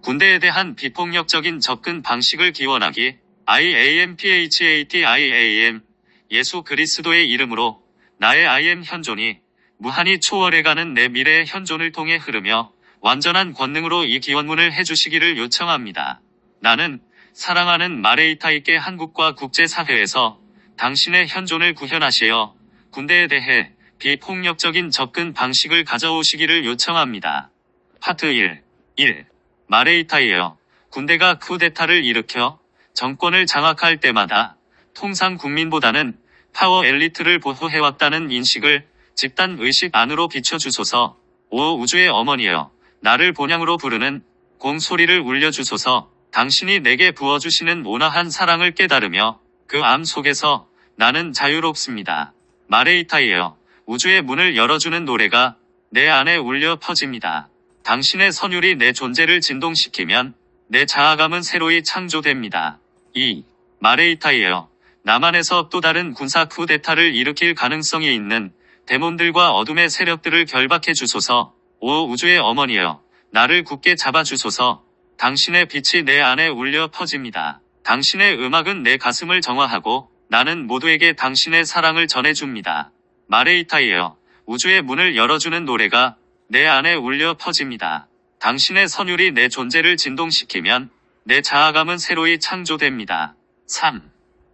A: 군대에 대한 비폭력적인 접근 방식을 기원하기. IAMPHATIAM 예수 그리스도의 이름으로 나의 IM 현존이 무한히 초월해가는 내 미래의 현존을 통해 흐르며 완전한 권능으로 이 기원문을 해주시기를 요청합니다. 나는 사랑하는 마레이타이께 한국과 국제사회에서 당신의 현존을 구현하시어 군대에 대해 비폭력적인 접근 방식을 가져오시기를 요청합니다. 파트 1. 마레이타이에요. 군대가 쿠데타를 일으켜 정권을 장악할 때마다 통상 국민보다는 파워 엘리트를 보호해왔다는 인식을 집단 의식 안으로 비춰주소서. 5. 우주의 어머니여. 나를 본향으로 부르는 공소리를 울려주소서. 당신이 내게 부어주시는 온화한 사랑을 깨달으며 그 암 속에서 나는 자유롭습니다. 마레이타이에요. 우주의 문을 열어주는 노래가 내 안에 울려 퍼집니다. 당신의 선율이 내 존재를 진동시키면 내 자아감은 새로이 창조됩니다. 2. 마레이타이에요. 남한에서 또 다른 군사 쿠데타를 일으킬 가능성이 있는 데몬들과 어둠의 세력들을 결박해 주소서. 5. 우주의 어머니여. 나를 굳게 잡아주소서. 당신의 빛이 내 안에 울려 퍼집니다. 당신의 음악은 내 가슴을 정화하고 나는 모두에게 당신의 사랑을 전해줍니다. 마레이타이에요. 우주의 문을 열어주는 노래가 내 안에 울려 퍼집니다. 당신의 선율이 내 존재를 진동시키면 내 자아감은 새로이 창조됩니다. 3.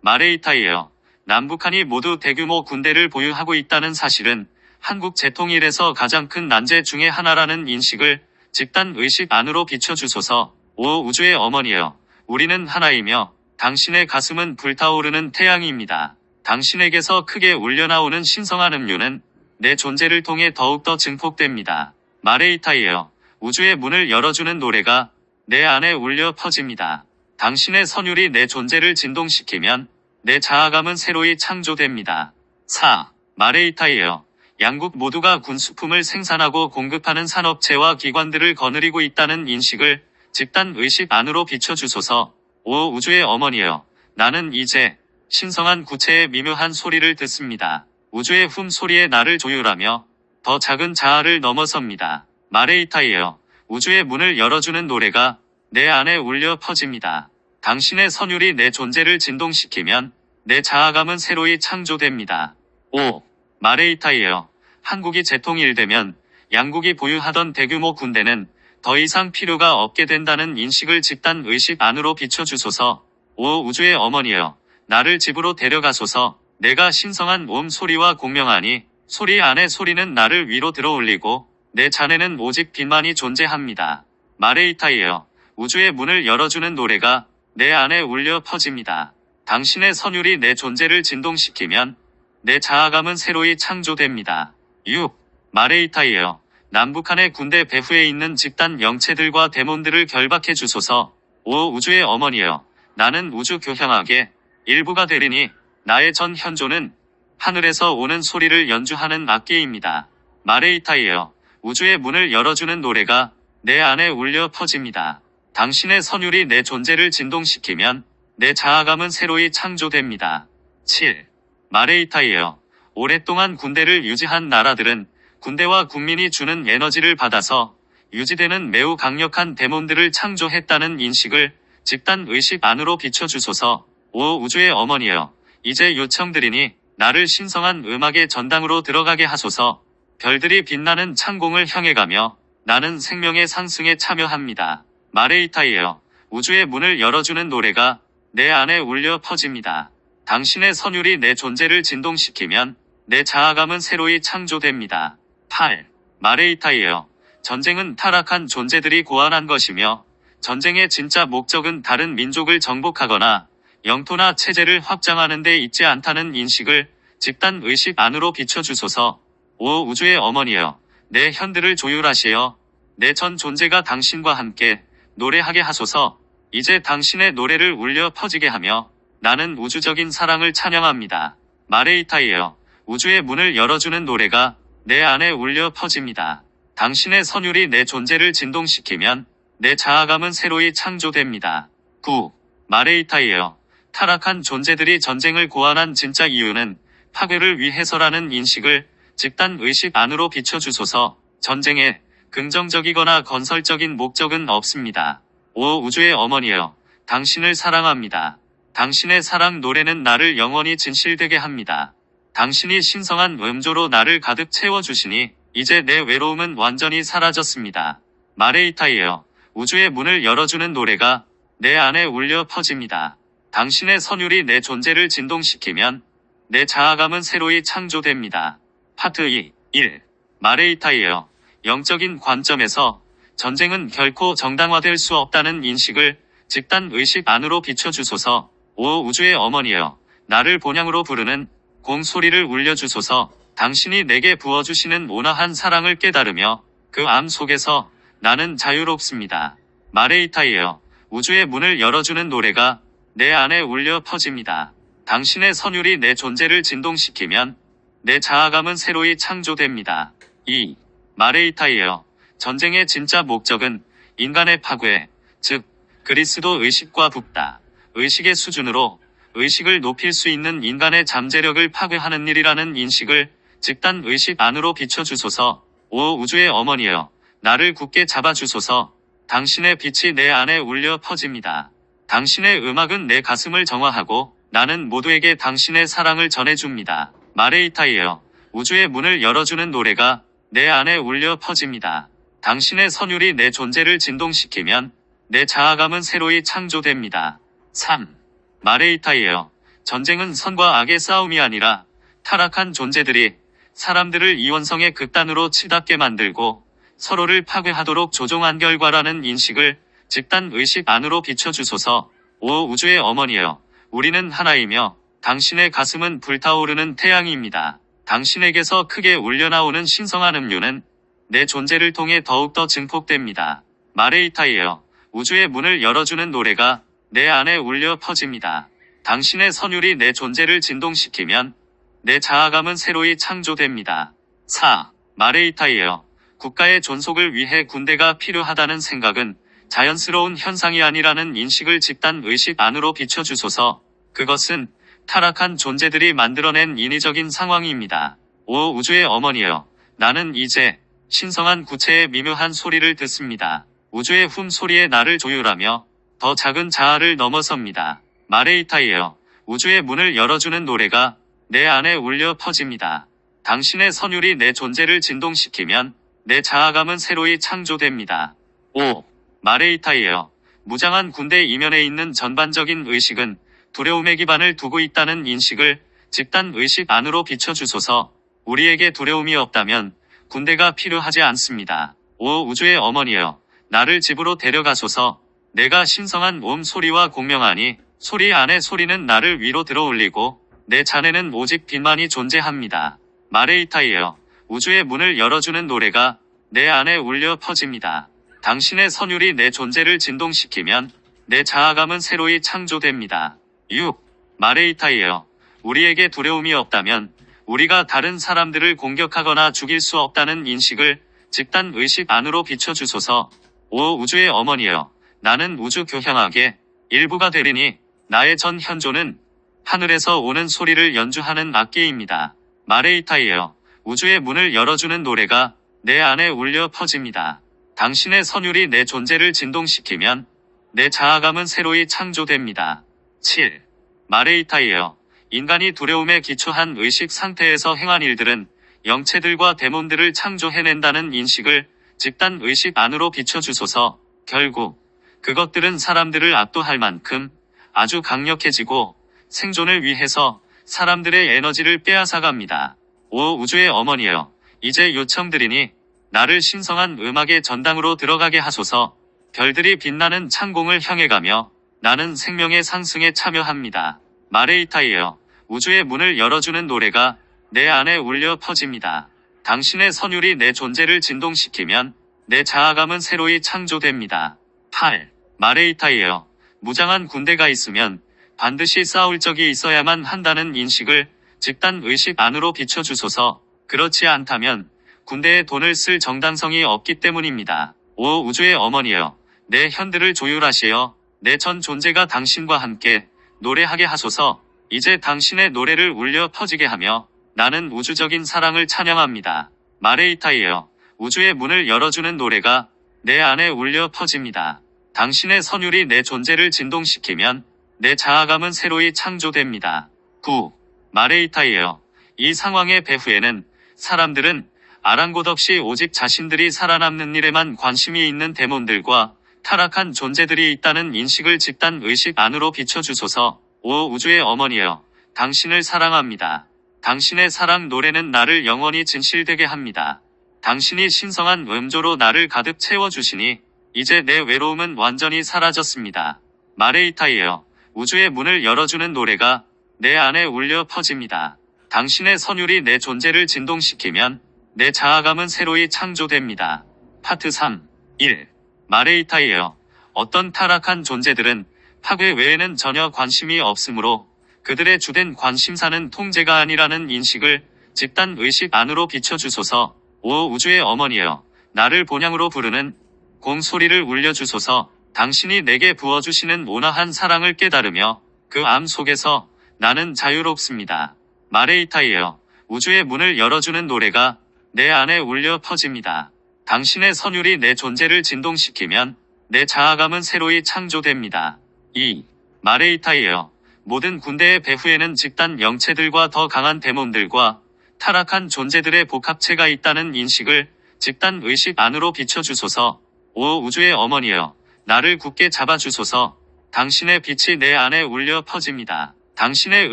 A: 마레이타이에요. 남북한이 모두 대규모 군대를 보유하고 있다는 사실은 한국 재통일에서 가장 큰 난제 중의 하나라는 인식을 집단 의식 안으로 비춰주소서. 5. 우주의 어머니여. 우리는 하나이며 당신의 가슴은 불타오르는 태양입니다. 당신에게서 크게 울려나오는 신성한 음료는 내 존재를 통해 더욱더 증폭됩니다. 마레이타이에요. 우주의 문을 열어주는 노래가 내 안에 울려 퍼집니다. 당신의 선율이 내 존재를 진동시키면 내 자아감은 새로이 창조됩니다. 4. 마레이타이에요. 양국 모두가 군수품을 생산하고 공급하는 산업체와 기관들을 거느리고 있다는 인식을 집단 의식 안으로 비춰주소서. 5. 우주의 어머니여. 나는 이제 신성한 구체의 미묘한 소리를 듣습니다. 우주의 훔소리에 나를 조율하며 더 작은 자아를 넘어섭니다. 마레이타이에요. 우주의 문을 열어주는 노래가 내 안에 울려 퍼집니다. 당신의 선율이 내 존재를 진동시키면 내 자아감은 새로이 창조됩니다. 5. 마레이타이에요. 한국이 재통일되면 양국이 보유하던 대규모 군대는 더 이상 필요가 없게 된다는 인식을 집단 의식 안으로 비춰주소서. 5. 우주의 어머니여. 나를 집으로 데려가소서. 내가 신성한 옴 소리와 공명하니 소리 안에 소리는 나를 위로 들어올리고 내 잔에는 오직 빛만이 존재합니다. 마레이타이에요. 우주의 문을 열어주는 노래가 내 안에 울려 퍼집니다. 당신의 선율이 내 존재를 진동시키면 내 자아감은 새로이 창조됩니다. 6. 마레이타이에요. 남북한의 군대 배후에 있는 집단 영체들과 데몬들을 결박해 주소서. 5. 우주의 어머니여. 나는 우주 교향악의 일부가 되리니 나의 전 현존은 하늘에서 오는 소리를 연주하는 악기입니다. 마레이타이에요. 우주의 문을 열어주는 노래가 내 안에 울려 퍼집니다. 당신의 선율이 내 존재를 진동시키면 내 자아감은 새로이 창조됩니다. 7. 마레이타이에요. 오랫동안 군대를 유지한 나라들은 군대와 국민이 주는 에너지를 받아서 유지되는 매우 강력한 데몬들을 창조했다는 인식을 집단 의식 안으로 비춰주소서. 5. 우주의 어머니여. 이제 요청드리니 나를 신성한 음악의 전당으로 들어가게 하소서. 별들이 빛나는 창공을 향해 가며 나는 생명의 상승에 참여합니다. 마레이타이에요. 우주의 문을 열어주는 노래가 내 안에 울려 퍼집니다. 당신의 선율이 내 존재를 진동시키면 내 자아감은 새로이 창조됩니다. 8. 마레이타이에요. 전쟁은 타락한 존재들이 고안한 것이며 전쟁의 진짜 목적은 다른 민족을 정복하거나 영토나 체제를 확장하는 데 있지 않다는 인식을 집단 의식 안으로 비춰주소서. 5. 우주의 어머니여. 내 현들을 조율하시어 내 전 존재가 당신과 함께 노래하게 하소서. 이제 당신의 노래를 울려 퍼지게 하며 나는 우주적인 사랑을 찬양합니다. 마레이타이에요. 우주의 문을 열어주는 노래가 내 안에 울려 퍼집니다. 당신의 선율이 내 존재를 진동시키면 내 자아감은 새로이 창조됩니다. 9. 마레이타이에요. 타락한 존재들이 전쟁을 고안한 진짜 이유는 파괴를 위해서라는 인식을 집단 의식 안으로 비춰주소서. 전쟁에 긍정적이거나 건설적인 목적은 없습니다. 5. 우주의 어머니여. 당신을 사랑합니다. 당신의 사랑 노래는 나를 영원히 진실되게 합니다. 당신이 신성한 음조로 나를 가득 채워주시니 이제 내 외로움은 완전히 사라졌습니다. 마레이타이에요. 우주의 문을 열어주는 노래가 내 안에 울려 퍼집니다. 당신의 선율이 내 존재를 진동시키면 내 자아감은 새로이 창조됩니다. 파트 2. 1. 마레이타이에요. 영적인 관점에서 전쟁은 결코 정당화될 수 없다는 인식을 집단 의식 안으로 비춰주소서. 5. 우주의 어머니여. 나를 본향으로 부르는 공소리를 울려주소서. 당신이 내게 부어주시는 온화한 사랑을 깨달으며 그 암 속에서 나는 자유롭습니다. 마레이타이에요. 우주의 문을 열어주는 노래가 내 안에 울려 퍼집니다. 당신의 선율이 내 존재를 진동시키면 내 자아감은 새로이 창조됩니다. 2. 마레이타이에요. 전쟁의 진짜 목적은 인간의 파괴, 즉 그리스도 의식과 붙다. 의식의 수준으로 의식을 높일 수 있는 인간의 잠재력을 파괴하는 일이라는 인식을 집단 의식 안으로 비춰주소서. 5. 우주의 어머니여. 나를 굳게 잡아주소서. 당신의 빛이 내 안에 울려 퍼집니다. 당신의 음악은 내 가슴을 정화하고 나는 모두에게 당신의 사랑을 전해줍니다. 마레이타이에요. 우주의 문을 열어주는 노래가 내 안에 울려 퍼집니다. 당신의 선율이 내 존재를 진동시키면 내 자아감은 새로이 창조됩니다. 3. 마레이타이에요. 전쟁은 선과 악의 싸움이 아니라 타락한 존재들이 사람들을 이원성의 극단으로 치닫게 만들고 서로를 파괴하도록 조종한 결과라는 인식을 집단 의식 안으로 비춰주소서. 5. 우주의 어머니여. 우리는 하나이며 당신의 가슴은 불타오르는 태양입니다. 당신에게서 크게 울려나오는 신성한 음료는 내 존재를 통해 더욱더 증폭됩니다. 마레이타이에요. 우주의 문을 열어주는 노래가 내 안에 울려 퍼집니다. 당신의 선율이 내 존재를 진동시키면 내 자아감은 새로이 창조됩니다. 4. 마레이타이에요. 국가의 존속을 위해 군대가 필요하다는 생각은 자연스러운 현상이 아니라는 인식을 집단 의식 안으로 비춰주소서. 그것은 타락한 존재들이 만들어낸 인위적인 상황입니다. 5. 우주의 어머니여. 나는 이제 신성한 구체의 미묘한 소리를 듣습니다. 우주의 훔소리에 나를 조율하며 더 작은 자아를 넘어섭니다. 마레이타이에요. 우주의 문을 열어주는 노래가 내 안에 울려 퍼집니다. 당신의 선율이 내 존재를 진동시키면 내 자아감은 새로이 창조됩니다. 5. 마레이타이에요. 무장한 군대 이면에 있는 전반적인 의식은 두려움의 기반을 두고 있다는 인식을 집단 의식 안으로 비춰주소서. 우리에게 두려움이 없다면 군대가 필요하지 않습니다. 5. 우주의 어머니여. 나를 집으로 데려가소서. 내가 신성한 옴 소리와 공명하니 소리 안에 소리는 나를 위로 들어올리고 내 잔에는 오직 빛만이 존재합니다. 마레이타이에요. 우주의 문을 열어주는 노래가 내 안에 울려 퍼집니다. 당신의 선율이 내 존재를 진동시키면 내 자아감은 새로이 창조됩니다. 6. 마레이타이에요. 우리에게 두려움이 없다면 우리가 다른 사람들을 공격하거나 죽일 수 없다는 인식을 집단 의식 안으로 비춰주소서. 5. 우주의 어머니여. 나는 우주 교향악의 일부가 되리니 나의 전 현존은 하늘에서 오는 소리를 연주하는 악기입니다. 마레이타이에요. 우주의 문을 열어주는 노래가 내 안에 울려 퍼집니다. 당신의 선율이 내 존재를 진동시키면 내 자아감은 새로이 창조됩니다. 7. 마레이타이에요. 인간이 두려움에 기초한 의식 상태에서 행한 일들은 영체들과 데몬들을 창조해낸다는 인식을 집단 의식 안으로 비춰주소서. 결국 그것들은 사람들을 압도할 만큼 아주 강력해지고 생존을 위해서 사람들의 에너지를 빼앗아갑니다. 5. 우주의 어머니여. 이제 요청드리니 나를 신성한 음악의 전당으로 들어가게 하소서. 별들이 빛나는 창공을 향해 가며 나는 생명의 상승에 참여합니다. 마레이타이에요. 우주의 문을 열어주는 노래가 내 안에 울려 퍼집니다. 당신의 선율이 내 존재를 진동시키면 내 자아감은 새로이 창조됩니다. 8. 마레이타이에요. 무장한 군대가 있으면 반드시 싸울 적이 있어야만 한다는 인식을 집단 의식 안으로 비춰주소서. 그렇지 않다면 군대에 돈을 쓸 정당성이 없기 때문입니다. 5. 우주의 어머니여. 내 현들을 조율하시어 내 전 존재가 당신과 함께 노래하게 하소서. 이제 당신의 노래를 울려 퍼지게 하며 나는 우주적인 사랑을 찬양합니다. 마레이타이에요. 우주의 문을 열어주는 노래가 내 안에 울려 퍼집니다. 당신의 선율이 내 존재를 진동시키면 내 자아감은 새로이 창조됩니다. 9. 마레이타이에요. 이 상황의 배후에는 사람들은 아랑곳 없이 오직 자신들이 살아남는 일에만 관심이 있는 데몬들과 타락한 존재들이 있다는 인식을 집단 의식 안으로 비춰주소서. 5. 우주의 어머니여. 당신을 사랑합니다. 당신의 사랑 노래는 나를 영원히 진실되게 합니다. 당신이 신성한 음조로 나를 가득 채워주시니 이제 내 외로움은 완전히 사라졌습니다. 마레이타이에요. 우주의 문을 열어주는 노래가 내 안에 울려 퍼집니다. 당신의 선율이 내 존재를 진동시키면 내 자아감은 새로이 창조됩니다. 파트 3. 1. 마레이타이에요. 어떤 타락한 존재들은 파괴 외에는 전혀 관심이 없으므로 그들의 주된 관심사는 통제가 아니라는 인식을 집단 의식 안으로 비춰주소서. 오 우주의 어머니여, 나를 본향으로 부르는 공소리를 울려주소서. 당신이 내게 부어주시는 온화한 사랑을 깨달으며 그 암 속에서 나는 자유롭습니다. 마레이타이에요. 우주의 문을 열어주는 노래가 내 안에 울려 퍼집니다. 당신의 선율이 내 존재를 진동시키면 내 자아감은 새로이 창조됩니다. 2. 마레이타이에요. 모든 군대의 배후에는 집단 영체들과 더 강한 데몬들과 타락한 존재들의 복합체가 있다는 인식을 집단 의식 안으로 비춰주소서. 오 우주의 어머니여, 나를 굳게 잡아주소서. 당신의 빛이 내 안에 울려 퍼집니다. 당신의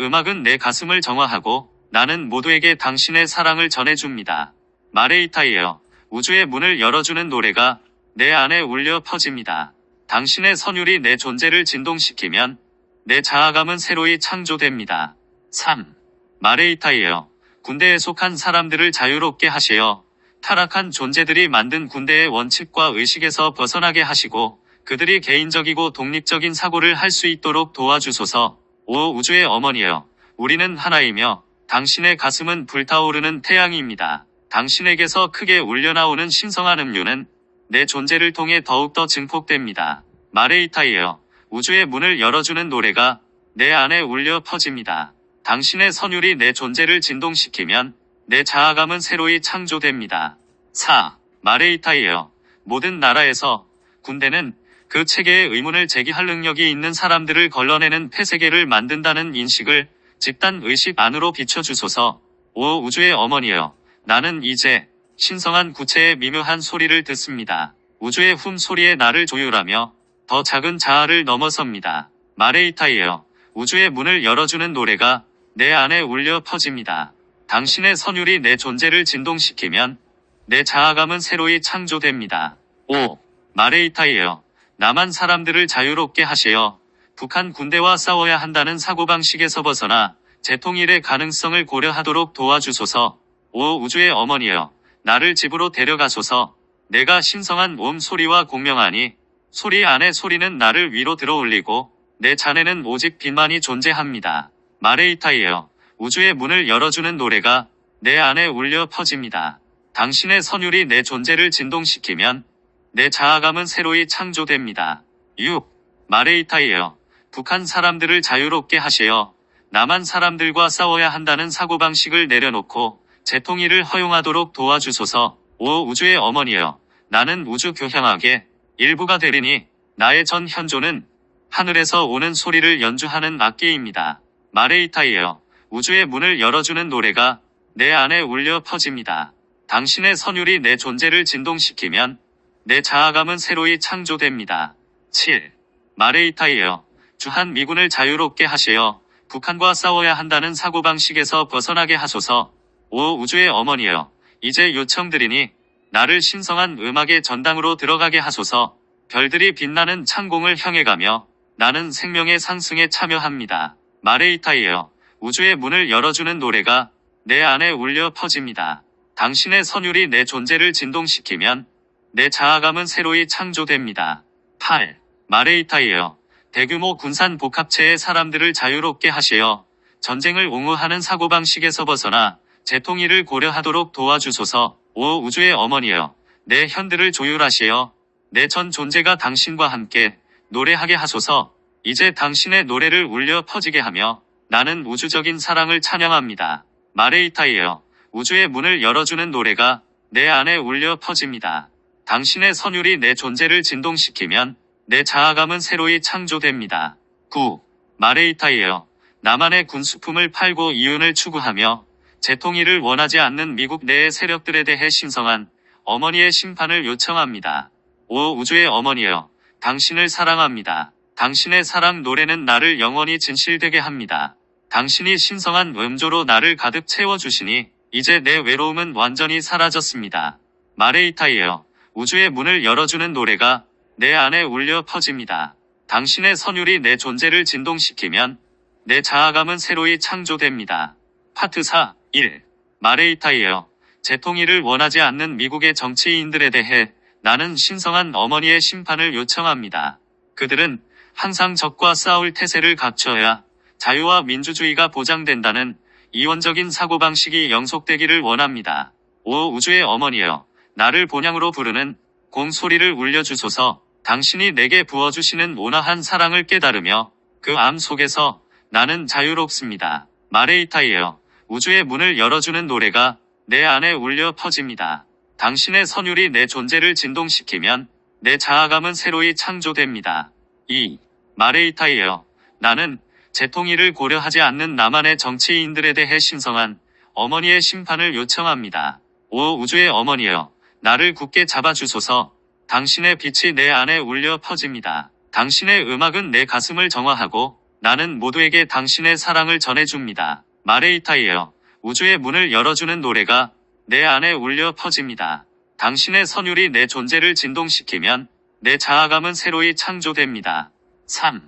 A: 음악은 내 가슴을 정화하고 나는 모두에게 당신의 사랑을 전해줍니다. 마레이타이에요. 우주의 문을 열어주는 노래가 내 안에 울려 퍼집니다. 당신의 선율이 내 존재를 진동시키면 내 자아감은 새로이 창조됩니다. 3. 마레이타이에요. 군대에 속한 사람들을 자유롭게 하시어 타락한 존재들이 만든 군대의 원칙과 의식에서 벗어나게 하시고 그들이 개인적이고 독립적인 사고를 할 수 있도록 도와주소서. 오 우주의 어머니여, 우리는 하나이며 당신의 가슴은 불타오르는 태양입니다. 당신에게서 크게 울려나오는 신성한 음료는 내 존재를 통해 더욱더 증폭됩니다. 마레이타이에요. 우주의 문을 열어주는 노래가 내 안에 울려 퍼집니다. 당신의 선율이 내 존재를 진동시키면 내 자아감은 새로이 창조됩니다. 4. 마레이타이에요. 모든 나라에서 군대는 그 체계의 의문을 제기할 능력이 있는 사람들을 걸러내는 폐세계를 만든다는 인식을 집단 의식 안으로 비춰주소서. 오 우주의 어머니여, 나는 이제 신성한 구체의 미묘한 소리를 듣습니다. 우주의 훔소리에 나를 조율하며 더 작은 자아를 넘어섭니다. 마레이타이에요. 우주의 문을 열어주는 노래가 내 안에 울려 퍼집니다. 당신의 선율이 내 존재를 진동시키면 내 자아감은 새로이 창조됩니다. 5. 마레이타이에요. 남한 사람들을 자유롭게 하시어 북한 군대와 싸워야 한다는 사고방식에서 벗어나 재통일의 가능성을 고려하도록 도와주소서. 오 우주의 어머니여, 나를 집으로 데려가소서. 내가 신성한 소리와 공명하니 소리 안에 소리는 나를 위로 들어올리고 내 잔에는 오직 빛만이 존재합니다. 마레이타이에요. 우주의 문을 열어주는 노래가 내 안에 울려 퍼집니다. 당신의 선율이 내 존재를 진동시키면 내 자아감은 새로이 창조됩니다. 6. 마레이타이에요. 북한 사람들을 자유롭게 하시어 남한 사람들과 싸워야 한다는 사고방식을 내려놓고 재통일을 허용하도록 도와주소서. 오 우주의 어머니여, 나는 우주 교향악의 일부가 되리니 나의 전 현조는 하늘에서 오는 소리를 연주하는 악기입니다. 마레이타이에요. 우주의 문을 열어주는 노래가 내 안에 울려 퍼집니다. 당신의 선율이 내 존재를 진동시키면 내 자아감은 새로이 창조됩니다. 7. 마레이타이에요. 주한 미군을 자유롭게 하시어 북한과 싸워야 한다는 사고방식에서 벗어나게 하소서. 오 우주의 어머니여, 이제 요청드리니 나를 신성한 음악의 전당으로 들어가게 하소서. 별들이 빛나는 창공을 향해 가며 나는 생명의 상승에 참여합니다. 마레이타이에요. 우주의 문을 열어주는 노래가 내 안에 울려 퍼집니다. 당신의 선율이 내 존재를 진동시키면 내 자아감은 새로이 창조됩니다. 8. 마레이타이에요. 대규모 군산 복합체의 사람들을 자유롭게 하시어 전쟁을 옹호하는 사고방식에서 벗어나 재통일을 고려하도록 도와주소서. 오 우주의 어머니여, 내 현들을 조율하시어 내 전 존재가 당신과 함께 노래하게 하소서. 이제 당신의 노래를 울려 퍼지게 하며 나는 우주적인 사랑을 찬양합니다. 마레이타이에요. 우주의 문을 열어주는 노래가 내 안에 울려 퍼집니다. 당신의 선율이 내 존재를 진동시키면 내 자아감은 새로이 창조됩니다. 9. 마레이타이에요. 나만의 군수품을 팔고 이윤을 추구하며 재통일을 원하지 않는 미국 내의 세력들에 대해 신성한 어머니의 심판을 요청합니다. 오 우주의 어머니여, 당신을 사랑합니다. 당신의 사랑 노래는 나를 영원히 진실되게 합니다. 당신이 신성한 음조로 나를 가득 채워주시니 이제 내 외로움은 완전히 사라졌습니다. 마레이타이에요. 우주의 문을 열어주는 노래가 내 안에 울려 퍼집니다. 당신의 선율이 내 존재를 진동시키면 내 자아감은 새로이 창조됩니다. 파트 4. 1. 마레이타이에요. 재통일을 원하지 않는 미국의 정치인들에 대해 나는 신성한 어머니의 심판을 요청합니다. 그들은 항상 적과 싸울 태세를 갖춰야 자유와 민주주의가 보장된다는 이원적인 사고방식이 영속되기를 원합니다. 오 우주의 어머니여, 나를 본향으로 부르는 공소리를 울려주소서. 당신이 내게 부어주시는 온화한 사랑을 깨달으며 그 암 속에서 나는 자유롭습니다. 마레이타이에요. 우주의 문을 열어주는 노래가 내 안에 울려 퍼집니다. 당신의 선율이 내 존재를 진동시키면 내 자아감은 새로이 창조됩니다. 2. 마레이타이에요. 나는 재통일을 고려하지 않는 나만의 정치인들에 대해 신성한 어머니의 심판을 요청합니다. 오 우주의 어머니여, 나를 굳게 잡아주소서. 당신의 빛이 내 안에 울려 퍼집니다. 당신의 음악은 내 가슴을 정화하고 나는 모두에게 당신의 사랑을 전해줍니다. 마레이타이에요. 우주의 문을 열어주는 노래가 내 안에 울려 퍼집니다. 당신의 선율이 내 존재를 진동시키면 내 자아감은 새로이 창조됩니다. 3.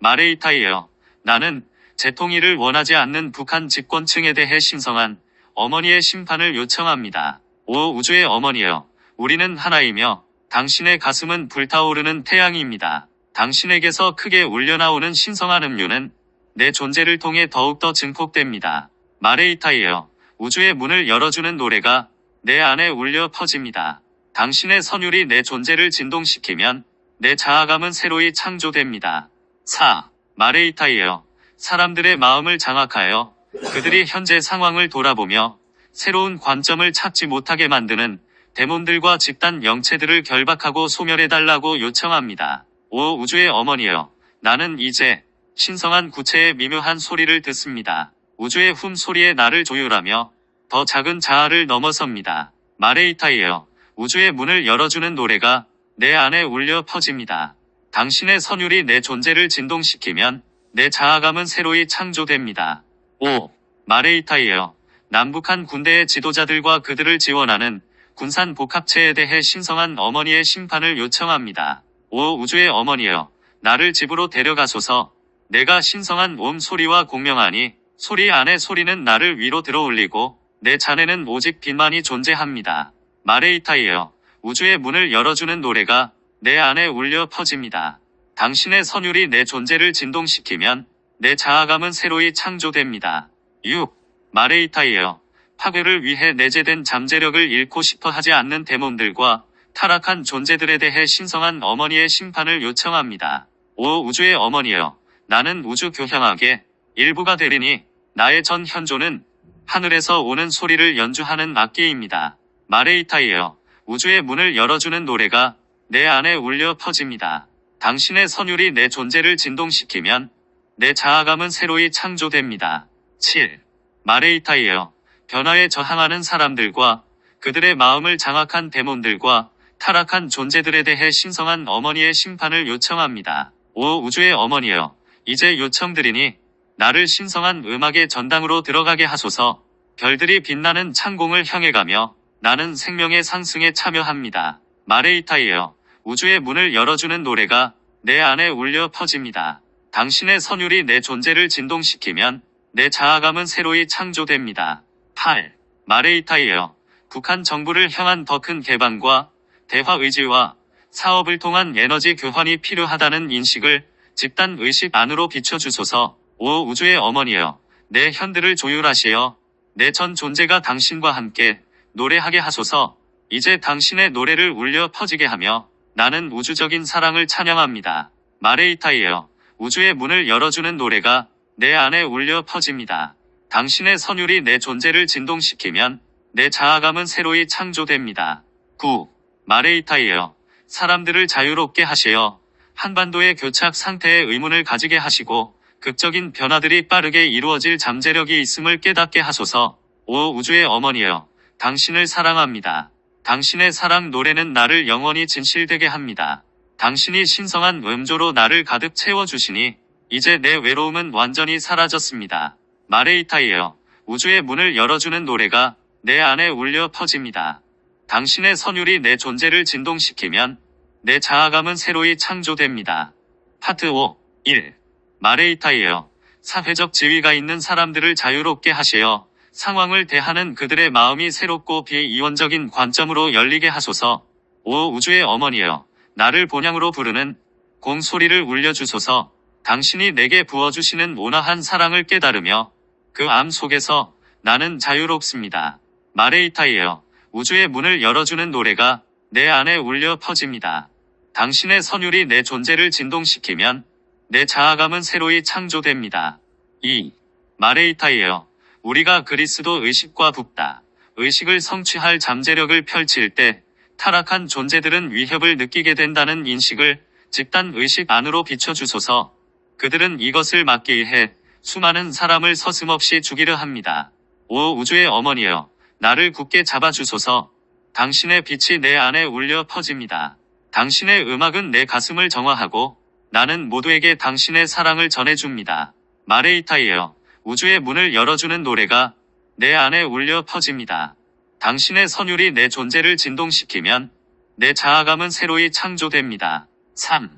A: 마레이타이에요. 나는 재통일을 원하지 않는 북한 집권층에 대해 신성한 어머니의 심판을 요청합니다. 오 우주의 어머니여, 우리는 하나이며 당신의 가슴은 불타오르는 태양입니다. 당신에게서 크게 울려나오는 신성한 음료는 내 존재를 통해 더욱더 증폭됩니다. 마레이타이에요. 우주의 문을 열어주는 노래가 내 안에 울려 퍼집니다. 당신의 선율이 내 존재를 진동시키면 내 자아감은 새로이 창조됩니다. 4. 마레이타이에요. 사람들의 마음을 장악하여 그들이 현재 상황을 돌아보며 새로운 관점을 찾지 못하게 만드는 데몬들과 집단 영체들을 결박하고 소멸해달라고 요청합니다. 오 우주의 어머니여, 나는 이제 신성한 구체의 미묘한 소리를 듣습니다. 우주의 훔소리에 나를 조율하며 더 작은 자아를 넘어섭니다. 마레이타이에요. 우주의 문을 열어주는 노래가 내 안에 울려 퍼집니다. 당신의 선율이 내 존재를 진동시키면 내 자아감은 새로이 창조됩니다. 5. 마레이타이에요. 남북한 군대의 지도자들과 그들을 지원하는 군산 복합체에 대해 신성한 어머니의 심판을 요청합니다. 오 우주의 어머니여, 나를 집으로 데려가소서. 내가 신성한 소리와 공명하니 소리 안에 소리는 나를 위로 들어올리고 내 잔에는 오직 빛만이 존재합니다. 마레이타이에요. 우주의 문을 열어주는 노래가 내 안에 울려 퍼집니다. 당신의 선율이 내 존재를 진동시키면 내 자아감은 새로이 창조됩니다. 6. 마레이타이에요. 파괴를 위해 내재된 잠재력을 잃고 싶어 하지 않는 데몬들과 타락한 존재들에 대해 신성한 어머니의 심판을 요청합니다. 오 우주의 어머니여, 나는 우주 교향악의 일부가 되리니 나의 전 현존은 하늘에서 오는 소리를 연주하는 악기입니다. 마레이타이에요. 우주의 문을 열어주는 노래가 내 안에 울려 퍼집니다. 당신의 선율이 내 존재를 진동시키면 내 자아감은 새로이 창조됩니다. 7. 마레이타이에요. 변화에 저항하는 사람들과 그들의 마음을 장악한 데몬들과 타락한 존재들에 대해 신성한 어머니의 심판을 요청합니다. 오 우주의 어머니여, 이제 요청드리니 나를 신성한 음악의 전당으로 들어가게 하소서. 별들이 빛나는 창공을 향해 가며 나는 생명의 상승에 참여합니다. 마레이타이에요. 우주의 문을 열어주는 노래가 내 안에 울려 퍼집니다. 당신의 선율이 내 존재를 진동시키면 내 자아감은 새로이 창조됩니다. 8. 마레이타이에요. 북한 정부를 향한 더 큰 개방과 대화 의지와 사업을 통한 에너지 교환이 필요하다는 인식을 집단 의식 안으로 비춰주소서. 오 우주의 어머니여, 내 현들을 조율하시어 내 전 존재가 당신과 함께 노래하게 하소서. 이제 당신의 노래를 울려 퍼지게 하며 나는 우주적인 사랑을 찬양합니다. 마레이타이에요. 우주의 문을 열어주는 노래가 내 안에 울려 퍼집니다. 당신의 선율이 내 존재를 진동시키면 내 자아감은 새로이 창조됩니다. 9. 마레이타이에요. 사람들을 자유롭게 하시어 한반도의 교착 상태에 의문을 가지게 하시고 극적인 변화들이 빠르게 이루어질 잠재력이 있음을 깨닫게 하소서. 오 우주의 어머니여, 당신을 사랑합니다. 당신의 사랑 노래는 나를 영원히 진실되게 합니다. 당신이 신성한 음조로 나를 가득 채워주시니 이제 내 외로움은 완전히 사라졌습니다. 마레이타이에요. 우주의 문을 열어주는 노래가 내 안에 울려 퍼집니다. 당신의 선율이 내 존재를 진동시키면 내 자아감은 새로이 창조됩니다. 파트 5. 1. 마레이타이에요. 사회적 지위가 있는 사람들을 자유롭게 하시어 상황을 대하는 그들의 마음이 새롭고 비이원적인 관점으로 열리게 하소서. 5. 우주의 어머니여, 나를 본향으로 부르는 공 소리를 울려주소서. 당신이 내게 부어주시는 온화한 사랑을 깨달으며 그 암 속에서 나는 자유롭습니다. 마레이타이에요. 우주의 문을 열어주는 노래가 내 안에 울려 퍼집니다. 당신의 선율이 내 존재를 진동시키면 내 자아감은 새로이 창조됩니다. 2. 마레이타이에요. 우리가 그리스도 의식과 붓다, 의식을 성취할 잠재력을 펼칠 때 타락한 존재들은 위협을 느끼게 된다는 인식을 집단 의식 안으로 비춰주소서. 그들은 이것을 막기 위해 수많은 사람을 서슴없이 죽이려 합니다. 5. 우주의 어머니여, 나를 굳게 잡아주소서. 당신의 빛이 내 안에 울려 퍼집니다. 당신의 음악은 내 가슴을 정화하고 나는 모두에게 당신의 사랑을 전해줍니다. 마레이타이에요. 우주의 문을 열어주는 노래가 내 안에 울려 퍼집니다. 당신의 선율이 내 존재를 진동시키면 내 자아감은 새로이 창조됩니다. 3.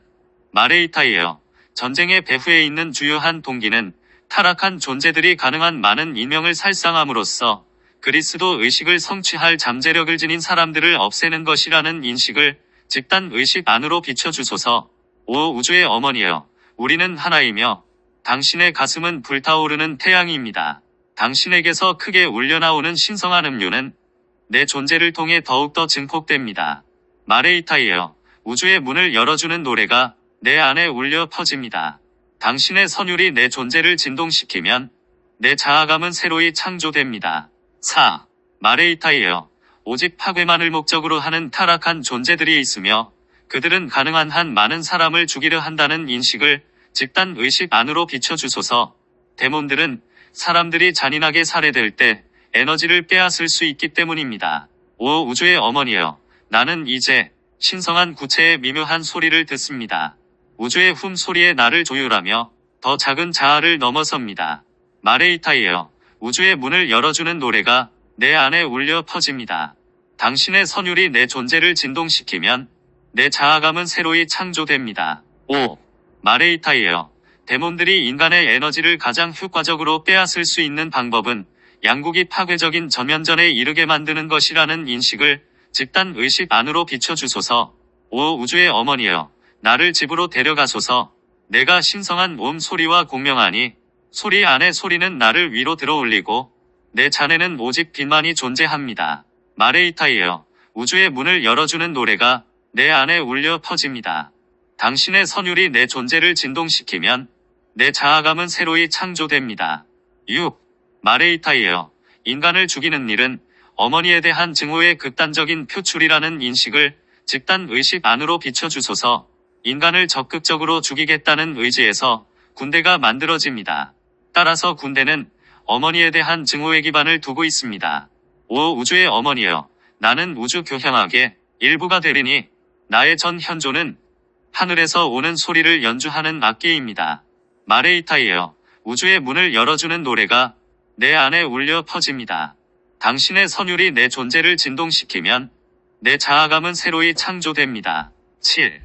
A: 마레이타이에요. 전쟁의 배후에 있는 주요한 동기는 타락한 존재들이 가능한 많은 인명을 살상함으로써 그리스도 의식을 성취할 잠재력을 지닌 사람들을 없애는 것이라는 인식을 집단 의식 안으로 비춰주소서. 5. 우주의 어머니여, 우리는 하나이며 당신의 가슴은 불타오르는 태양입니다. 당신에게서 크게 울려나오는 신성한 음료는 내 존재를 통해 더욱더 증폭됩니다. 마레이타이에요. 우주의 문을 열어주는 노래가 내 안에 울려 퍼집니다. 당신의 선율이 내 존재를 진동시키면 내 자아감은 새로이 창조됩니다. 4. 마레이타이에요. 오직 파괴만을 목적으로 하는 타락한 존재들이 있으며 그들은 가능한 한 많은 사람을 죽이려 한다는 인식을 집단 의식 안으로 비춰주소서. 데몬들은 사람들이 잔인하게 살해될 때 에너지를 빼앗을 수 있기 때문입니다. 5. 우주의 어머니여, 나는 이제 신성한 구체의 미묘한 소리를 듣습니다. 우주의 훔 소리에 나를 조율하며 더 작은 자아를 넘어섭니다. 마레이타이에요. 우주의 문을 열어주는 노래가 내 안에 울려 퍼집니다. 당신의 선율이 내 존재를 진동시키면 내 자아감은 새로이 창조됩니다. 5. 마레이타이에요. 데몬들이 인간의 에너지를 가장 효과적으로 빼앗을 수 있는 방법은 양국이 파괴적인 전면전에 이르게 만드는 것이라는 인식을 집단 의식 안으로 비춰주소서. 5. 우주의 어머니여, 나를 집으로 데려가소서. 내가 신성한 옴 소리와 공명하니 소리 안에 소리는 나를 위로 들어올리고 내 잔에는 오직 빛만이 존재합니다. 마레이타이에요. 우주의 문을 열어주는 노래가 내 안에 울려 퍼집니다. 당신의 선율이 내 존재를 진동시키면 내 자아감은 새로이 창조됩니다. 6. 마레이타이에요. 인간을 죽이는 일은 어머니에 대한 증오의 극단적인 표출이라는 인식을 집단 의식 안으로 비춰주소서. 인간을 적극적으로 죽이겠다는 의지에서 군대가 만들어집니다. 따라서 군대는 어머니에 대한 증오의 기반을 두고 있습니다. 5. 우주의 어머니여, 나는 우주 교향악의 일부가 되리니 나의 전 현조는 하늘에서 오는 소리를 연주하는 악기입니다. 마레이타이에요. 우주의 문을 열어주는 노래가 내 안에 울려 퍼집니다. 당신의 선율이 내 존재를 진동시키면 내 자아감은 새로이 창조됩니다. 7.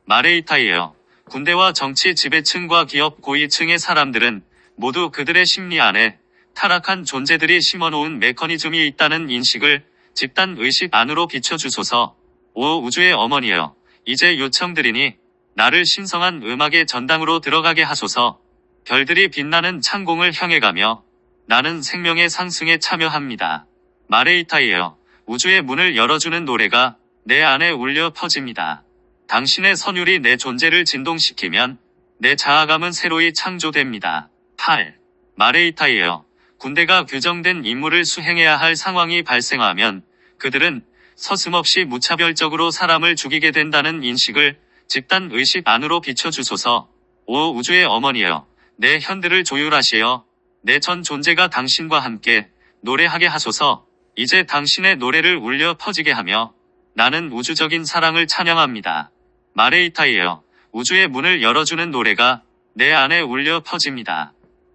A: 마레이타이에요. 군대와 정치 지배층과 기업 고위층의 사람들은 모두 그들의 심리 안에 타락한 존재들이 심어놓은 메커니즘이 있다는 인식을 집단 의식 안으로 비춰주소서. 5. 우주의 어머니여, 이제 요청드리니 나를 신성한 음악의 전당으로 들어가게 하소서. 별들이 빛나는 창공을 향해 가며 나는 생명의 상승에 참여합니다. 마레이타이에요. 우주의 문을 열어주는 노래가 내 안에 울려 퍼집니다. 당신의 선율이 내 존재를 진동시키면 내 자아감은 새로이 창조됩니다. 8. 마레이타이에요. 군대가 규정된 임무를 수행해야 할 상황이 발생하면 그들은 서슴없이 무차별적으로 사람을 죽이게 된다는 인식을 집단 의식 안으로 비춰주소서. 5. 우주의 어머니여, 내 현들을 조율하시어 내 전 존재가 당신과 함께 노래하게 하소서. 이제 당신의 노래를 울려 퍼지게 하며 나는 우주적인 사랑을 찬양합니다. 마레이타이에요. 우주의 문을 열어주는 노래가 내 안에 울려 퍼집니다.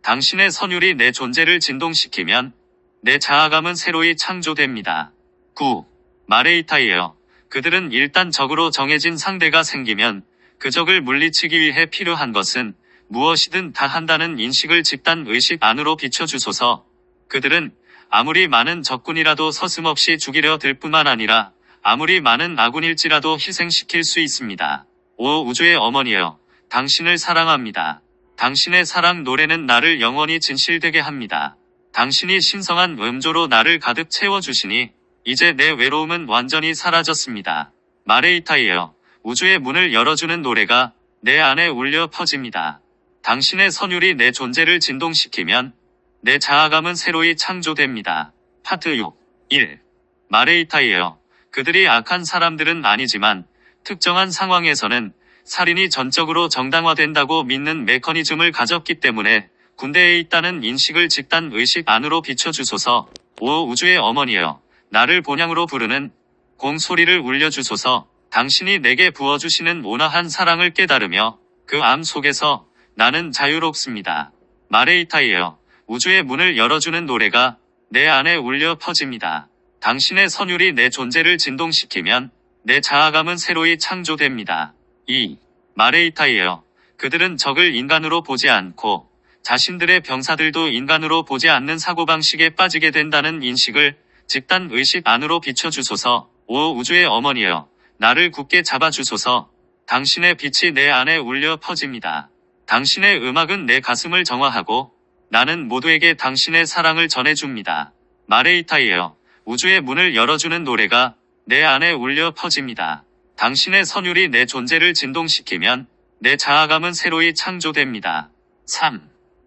A: 당신의 선율이 내 존재를 진동시키면 내 자아감은 새로이 창조됩니다. 9. 마레이타이에요. 그들은 일단 적으로 정해진 상대가 생기면 그 적을 물리치기 위해 필요한 것은 무엇이든 다 한다는 인식을 집단 의식 안으로 비춰주소서. 그들은 아무리 많은 적군이라도 서슴없이 죽이려 들 뿐만 아니라 아무리 많은 아군일지라도 희생시킬 수 있습니다. 오 우주의 어머니여, 당신을 사랑합니다. 당신의 사랑 노래는 나를 영원히 진실되게 합니다. 당신이 신성한 음조로 나를 가득 채워주시니 이제 내 외로움은 완전히 사라졌습니다. 마레이타이에요. 우주의 문을 열어주는 노래가 내 안에 울려 퍼집니다. 당신의 선율이 내 존재를 진동시키면 내 자아감은 새로이 창조됩니다. 파트 6. 1. 마레이타이에요. 그들이 악한 사람들은 아니지만 특정한 상황에서는 살인이 전적으로 정당화된다고 믿는 메커니즘을 가졌기 때문에 군대에 있다는 인식을 집단 의식 안으로 비춰주소서. 오 우주의 어머니여, 나를 본향으로 부르는 공소리를 울려주소서. 당신이 내게 부어주시는 온화한 사랑을 깨달으며 그 암 속에서 나는 자유롭습니다. 마레이타이에요. 우주의 문을 열어주는 노래가 내 안에 울려 퍼집니다. 당신의 선율이 내 존재를 진동시키면 내 자아감은 새로이 창조됩니다. 2. 마레이타이에요. 그들은 적을 인간으로 보지 않고 자신들의 병사들도 인간으로 보지 않는 사고방식에 빠지게 된다는 인식을 집단 의식 안으로 비춰주소서. 오 우주의 어머니여, 나를 굳게 잡아주소서. 당신의 빛이 내 안에 울려 퍼집니다. 당신의 음악은 내 가슴을 정화하고 나는 모두에게 당신의 사랑을 전해줍니다. 마레이타이에요. 우주의 문을 열어주는 노래가 내 안에 울려 퍼집니다. 당신의 선율이 내 존재를 진동시키면 내 자아감은 새로이 창조됩니다. 3.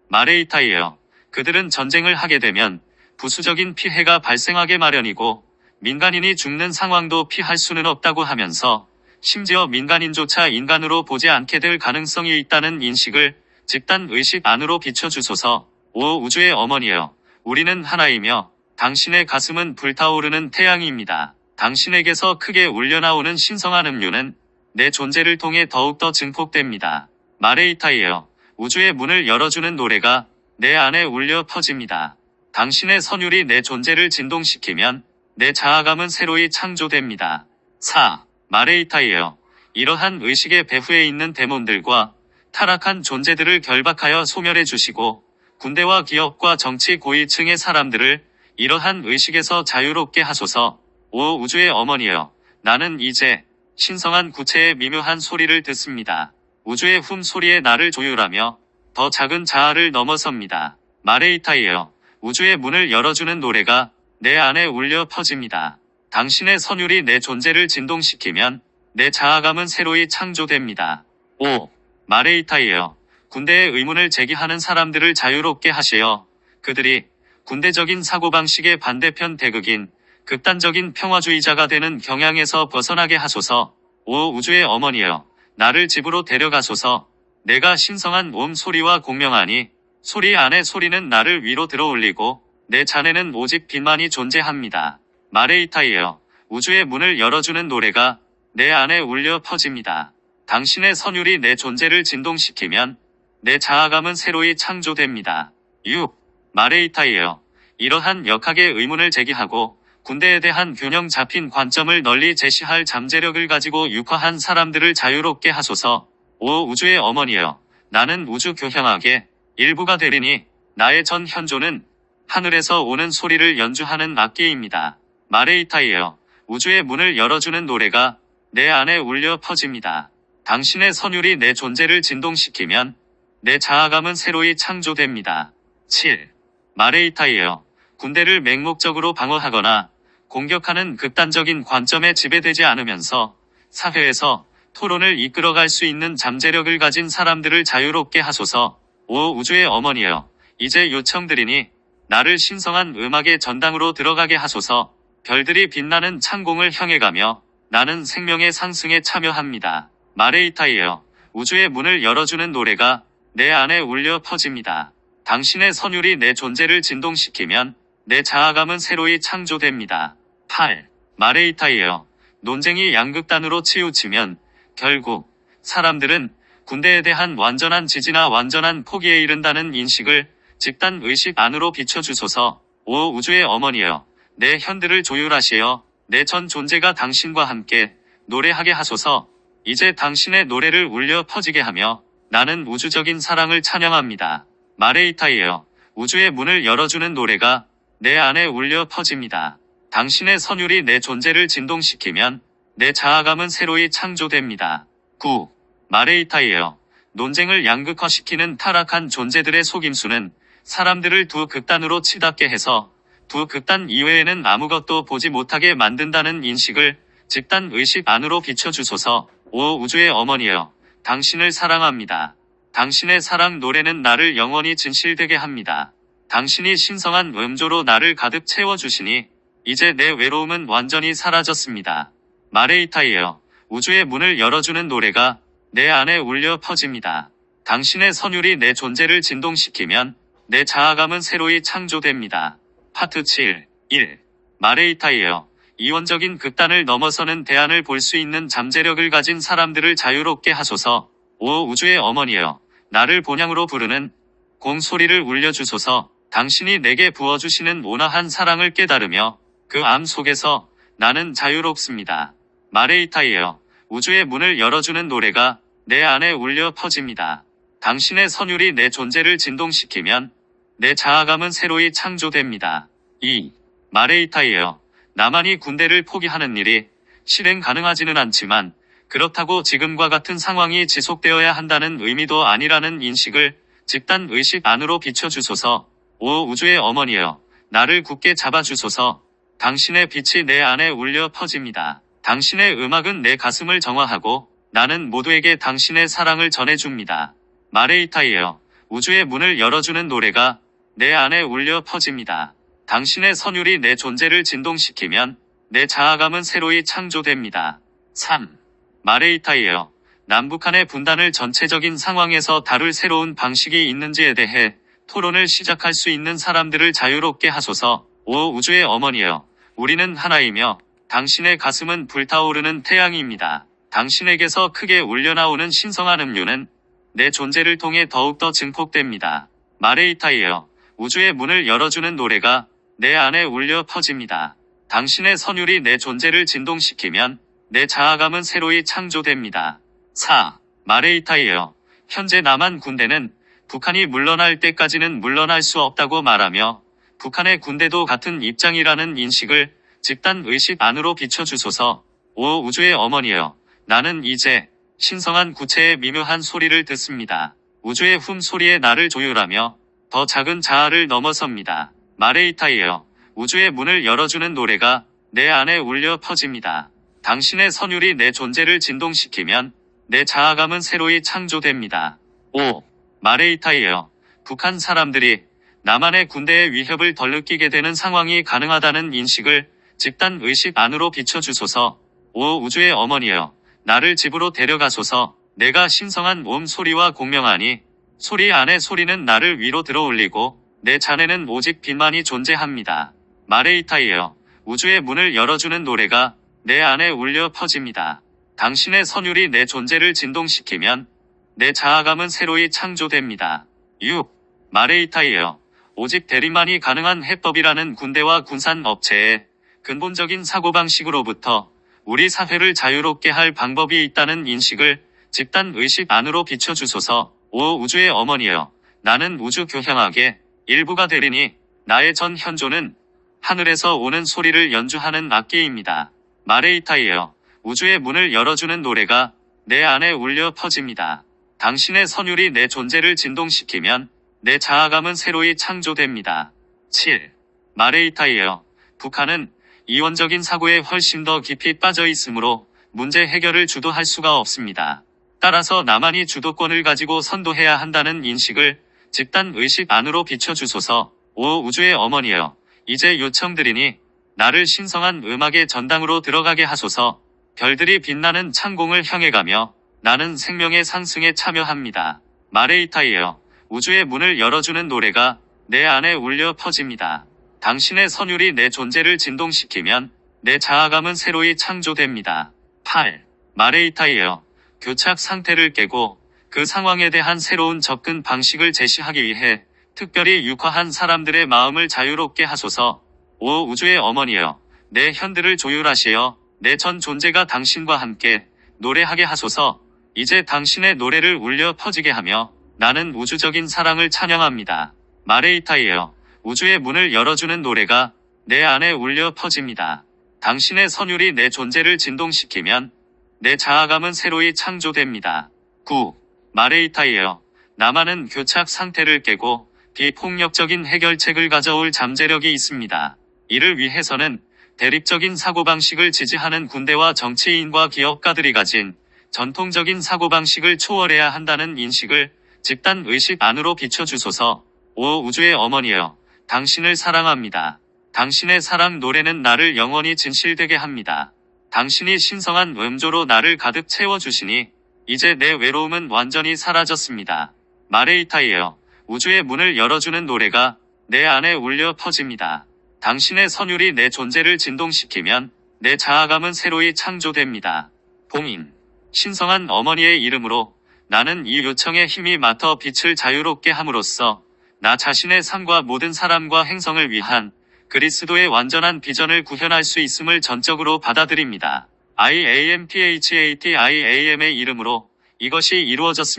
A: 마레이타이에요. 그들은 전쟁을 하게 되면 부수적인 피해가 발생하게 마련이고 민간인이 죽는 상황도 피할 수는 없다고 하면서 심지어 민간인조차 인간으로 보지 않게 될 가능성이 있다는 인식을 집단 의식 안으로 비춰주소서. 오 우주의 어머니여, 우리는 하나이며 당신의 가슴은 불타오르는 태양입니다. 당신에게서 크게 울려나오는 신성한 음료는 내 존재를 통해 더욱더 증폭됩니다. 마레이타이에요. 우주의 문을 열어주는 노래가 내 안에 울려 퍼집니다. 당신의 선율이 내 존재를 진동시키면 내 자아감은 새로이 창조됩니다. 4. 마레이타이에요. 이러한 의식의 배후에 있는 데몬들과 타락한 존재들을 결박하여 소멸해 주시고 군대와 기업과 정치 고위층의 사람들을 이러한 의식에서 자유롭게 하소서. 오 우주의 어머니여, 나는 이제 신성한 구체의 미묘한 소리를 듣습니다. 우주의 훔소리에 나를 조율하며 더 작은 자아를 넘어섭니다. 마레이타이에요. 우주의 문을 열어주는 노래가 내 안에 울려 퍼집니다. 당신의 선율이 내 존재를 진동시키면 내 자아감은 새로이 창조됩니다. 5. 마레이타이에요. 군대의 의문을 제기하는 사람들을 자유롭게 하시어 그들이 군대적인 사고방식의 반대편 대극인 극단적인 평화주의자가 되는 경향에서 벗어나게 하소서. 오 우주의 어머니여, 나를 집으로 데려가소서. 내가 신성한 옴 소리와 공명하니 소리 안에 소리는 나를 위로 들어올리고 내 잔에는 오직 빛만이 존재합니다. 마레이타이에요. 우주의 문을 열어주는 노래가 내 안에 울려 퍼집니다. 당신의 선율이 내 존재를 진동시키면 내 자아감은 새로이 창조됩니다. 6. 마레이타이에요. 이러한 역학의 의문을 제기하고 군대에 대한 균형 잡힌 관점을 널리 제시할 잠재력을 가지고 육화한 사람들을 자유롭게 하소서. 오 우주의 어머니여, 나는 우주 교향악의 일부가 되리니 나의 전 현조는 하늘에서 오는 소리를 연주하는 악기입니다. 마레이타이에요. 우주의 문을 열어주는 노래가 내 안에 울려 퍼집니다. 당신의 선율이 내 존재를 진동시키면 내 자아감은 새로이 창조됩니다. 7. 마레이타이에요. 군대를 맹목적으로 방어하거나 공격하는 극단적인 관점에 지배되지 않으면서 사회에서 토론을 이끌어갈 수 있는 잠재력을 가진 사람들을 자유롭게 하소서. 오 우주의 어머니여, 이제 요청드리니 나를 신성한 음악의 전당으로 들어가게 하소서. 별들이 빛나는 창공을 향해 가며 나는 생명의 상승에 참여합니다. 마레이타이에요. 우주의 문을 열어주는 노래가 내 안에 울려 퍼집니다. 당신의 선율이 내 존재를 진동시키면 내 자아감은 새로이 창조됩니다. 8. 마레이타이에요. 논쟁이 양극단으로 치우치면 결국 사람들은 군대에 대한 완전한 지지나 완전한 포기에 이른다는 인식을 집단 의식 안으로 비춰주소서. 오 우주의 어머니여, 내 현들을 조율하시어 내 전 존재가 당신과 함께 노래하게 하소서. 이제 당신의 노래를 울려 퍼지게 하며 나는 우주적인 사랑을 찬양합니다. 마레이타이여, 우주의 문을 열어주는 노래가 내 안에 울려 퍼집니다. 당신의 선율이 내 존재를 진동시키면 내 자아감은 새로이 창조됩니다. 9. 마레이타이여, 논쟁을 양극화시키는 타락한 존재들의 속임수는 사람들을 두 극단으로 치닫게 해서 두 극단 이외에는 아무것도 보지 못하게 만든다는 인식을 집단 의식 안으로 비춰주소서. 오 우주의 어머니여, 당신을 사랑합니다. 당신의 사랑 노래는 나를 영원히 진실되게 합니다. 당신이 신성한 음조로 나를 가득 채워주시니 이제 내 외로움은 완전히 사라졌습니다. 마레이타이여, 우주의 문을 열어주는 노래가 내 안에 울려 퍼집니다. 당신의 선율이 내 존재를 진동시키면 내 자아감은 새로이 창조됩니다. 파트 7. 1. 마레이타이여, 이원적인 극단을 넘어서는 대안을 볼 수 있는 잠재력을 가진 사람들을 자유롭게 하소서. 오 우주의 어머니여, 나를 본향으로 부르는 공소리를 울려주소서. 당신이 내게 부어주시는 온화한 사랑을 깨달으며 그 암 속에서 나는 자유롭습니다. 마레이타이여, 우주의 문을 열어주는 노래가 내 안에 울려 퍼집니다. 당신의 선율이 내 존재를 진동시키면 내 자아감은 새로이 창조됩니다. 2. 마레이타이여, 나만이 군대를 포기하는 일이 실행 가능하지는 않지만 그렇다고 지금과 같은 상황이 지속되어야 한다는 의미도 아니라는 인식을 집단 의식 안으로 비춰주소서. 오 우주의 어머니여, 나를 굳게 잡아주소서. 당신의 빛이 내 안에 울려 퍼집니다. 당신의 음악은 내 가슴을 정화하고 나는 모두에게 당신의 사랑을 전해줍니다. 마레이타이여, 우주의 문을 열어주는 노래가 내 안에 울려 퍼집니다. 당신의 선율이 내 존재를 진동시키면 내 자아감은 새로이 창조됩니다. 3. 마레이타이여, 남북한의 분단을 전체적인 상황에서 다룰 새로운 방식이 있는지에 대해 토론을 시작할 수 있는 사람들을 자유롭게 하소서. 오 우주의 어머니여, 우리는 하나이며 당신의 가슴은 불타오르는 태양입니다. 당신에게서 크게 울려나오는 신성한 음료는 내 존재를 통해 더욱더 증폭됩니다. 마레이타이여, 우주의 문을 열어주는 노래가 내 안에 울려 퍼집니다. 당신의 선율이 내 존재를 진동시키면 내 자아감은 새로이 창조됩니다. 4. 마레이타이여, 현재 남한 군대는 북한이 물러날 때까지는 물러날 수 없다고 말하며 북한의 군대도 같은 입장이라는 인식을 집단 의식 안으로 비춰주소서. 오 우주의 어머니여, 나는 이제 신성한 구체의 미묘한 소리를 듣습니다. 우주의 훔소리에 나를 조율하며 더 작은 자아를 넘어섭니다. 마레이타이여, 우주의 문을 열어주는 노래가 내 안에 울려 퍼집니다. 당신의 선율이 내 존재를 진동시키면 내 자아감은 새로이 창조됩니다. 5. 마레이타이여, 북한 사람들이 남한의 군대의 위협을 덜 느끼게 되는 상황이 가능하다는 인식을 집단 의식 안으로 비춰주소서. 오 우주의 어머니여, 나를 집으로 데려가소서. 내가 신성한 옴 소리와 공명하니 소리 안에 소리는 나를 위로 들어올리고 내 잔에는 오직 빛만이 존재합니다. 마레이타이여, 우주의 문을 열어주는 노래가 내 안에 울려 퍼집니다. 당신의 선율이 내 존재를 진동시키면 내 자아감은 새로이 창조됩니다. 6. 마레이타이여, 오직 대립만이 가능한 해법이라는 군대와 군산 업체의 근본적인 사고방식으로부터 우리 사회를 자유롭게 할 방법이 있다는 인식을 집단 의식 안으로 비춰주소서. 오 우주의 어머니여, 나는 우주 교향악의 일부가 되리니 나의 전 현조는 하늘에서 오는 소리를 연주하는 악기입니다. 마레이타이여, 우주의 문을 열어주는 노래가 내 안에 울려 퍼집니다. 당신의 선율이 내 존재를 진동시키면 내 자아감은 새로이 창조됩니다. 7. 마레이타이여, 북한은 이원적인 사고에 훨씬 더 깊이 빠져 있으므로 문제 해결을 주도할 수가 없습니다. 따라서 나만이 주도권을 가지고 선도해야 한다는 인식을 집단 의식 안으로 비춰주소서. 오 우주의 어머니여, 이제 요청드리니 나를 신성한 음악의 전당으로 들어가게 하소서. 별들이 빛나는 창공을 향해 가며 나는 생명의 상승에 참여합니다. 마레이타이여, 우주의 문을 열어주는 노래가 내 안에 울려 퍼집니다. 당신의 선율이 내 존재를 진동시키면 내 자아감은 새로이 창조됩니다. 8. 마레이타이여, 교착 상태를 깨고 그 상황에 대한 새로운 접근 방식을 제시하기 위해 특별히 육화한 사람들의 마음을 자유롭게 하소서. 오 우주의 어머니여, 내 현들을 조율하시어 내 전 존재가 당신과 함께 노래하게 하소서. 이제 당신의 노래를 울려 퍼지게 하며 나는 우주적인 사랑을 찬양합니다. 마레이타이여, 우주의 문을 열어주는 노래가 내 안에 울려 퍼집니다. 당신의 선율이 내 존재를 진동시키면 내 자아감은 새로이 창조됩니다. 9. 마레이타이여, 나만은 교착 상태를 깨고 비폭력적인 해결책을 가져올 잠재력이 있습니다. 이를 위해서는 대립적인 사고방식을 지지하는 군대와 정치인과 기업가들이 가진 전통적인 사고방식을 초월해야 한다는 인식을 집단 의식 안으로 비춰주소서. 오 우주의 어머니여, 당신을 사랑합니다. 당신의 사랑 노래는 나를 영원히 진실되게 합니다. 당신이 신성한 음조로 나를 가득 채워주시니 이제 내 외로움은 완전히 사라졌습니다. 마레이타이여, 우주의 문을 열어주는 노래가 내 안에 울려 퍼집니다. 당신의 선율이 내 존재를 진동시키면 내 자아감은 새로이 창조됩니다. 봉인. 신성한 어머니의 이름으로 나는 이 요청에 힘이 맡아 빛을 자유롭게 함으로써 나 자신의 삶과 모든 사람과 행성을 위한 그리스도의 완전한 비전을 구현할 수 있음을 전적으로 받아들입니다. IAMPHATIAM의 이름으로 이것이 이루어졌습니다.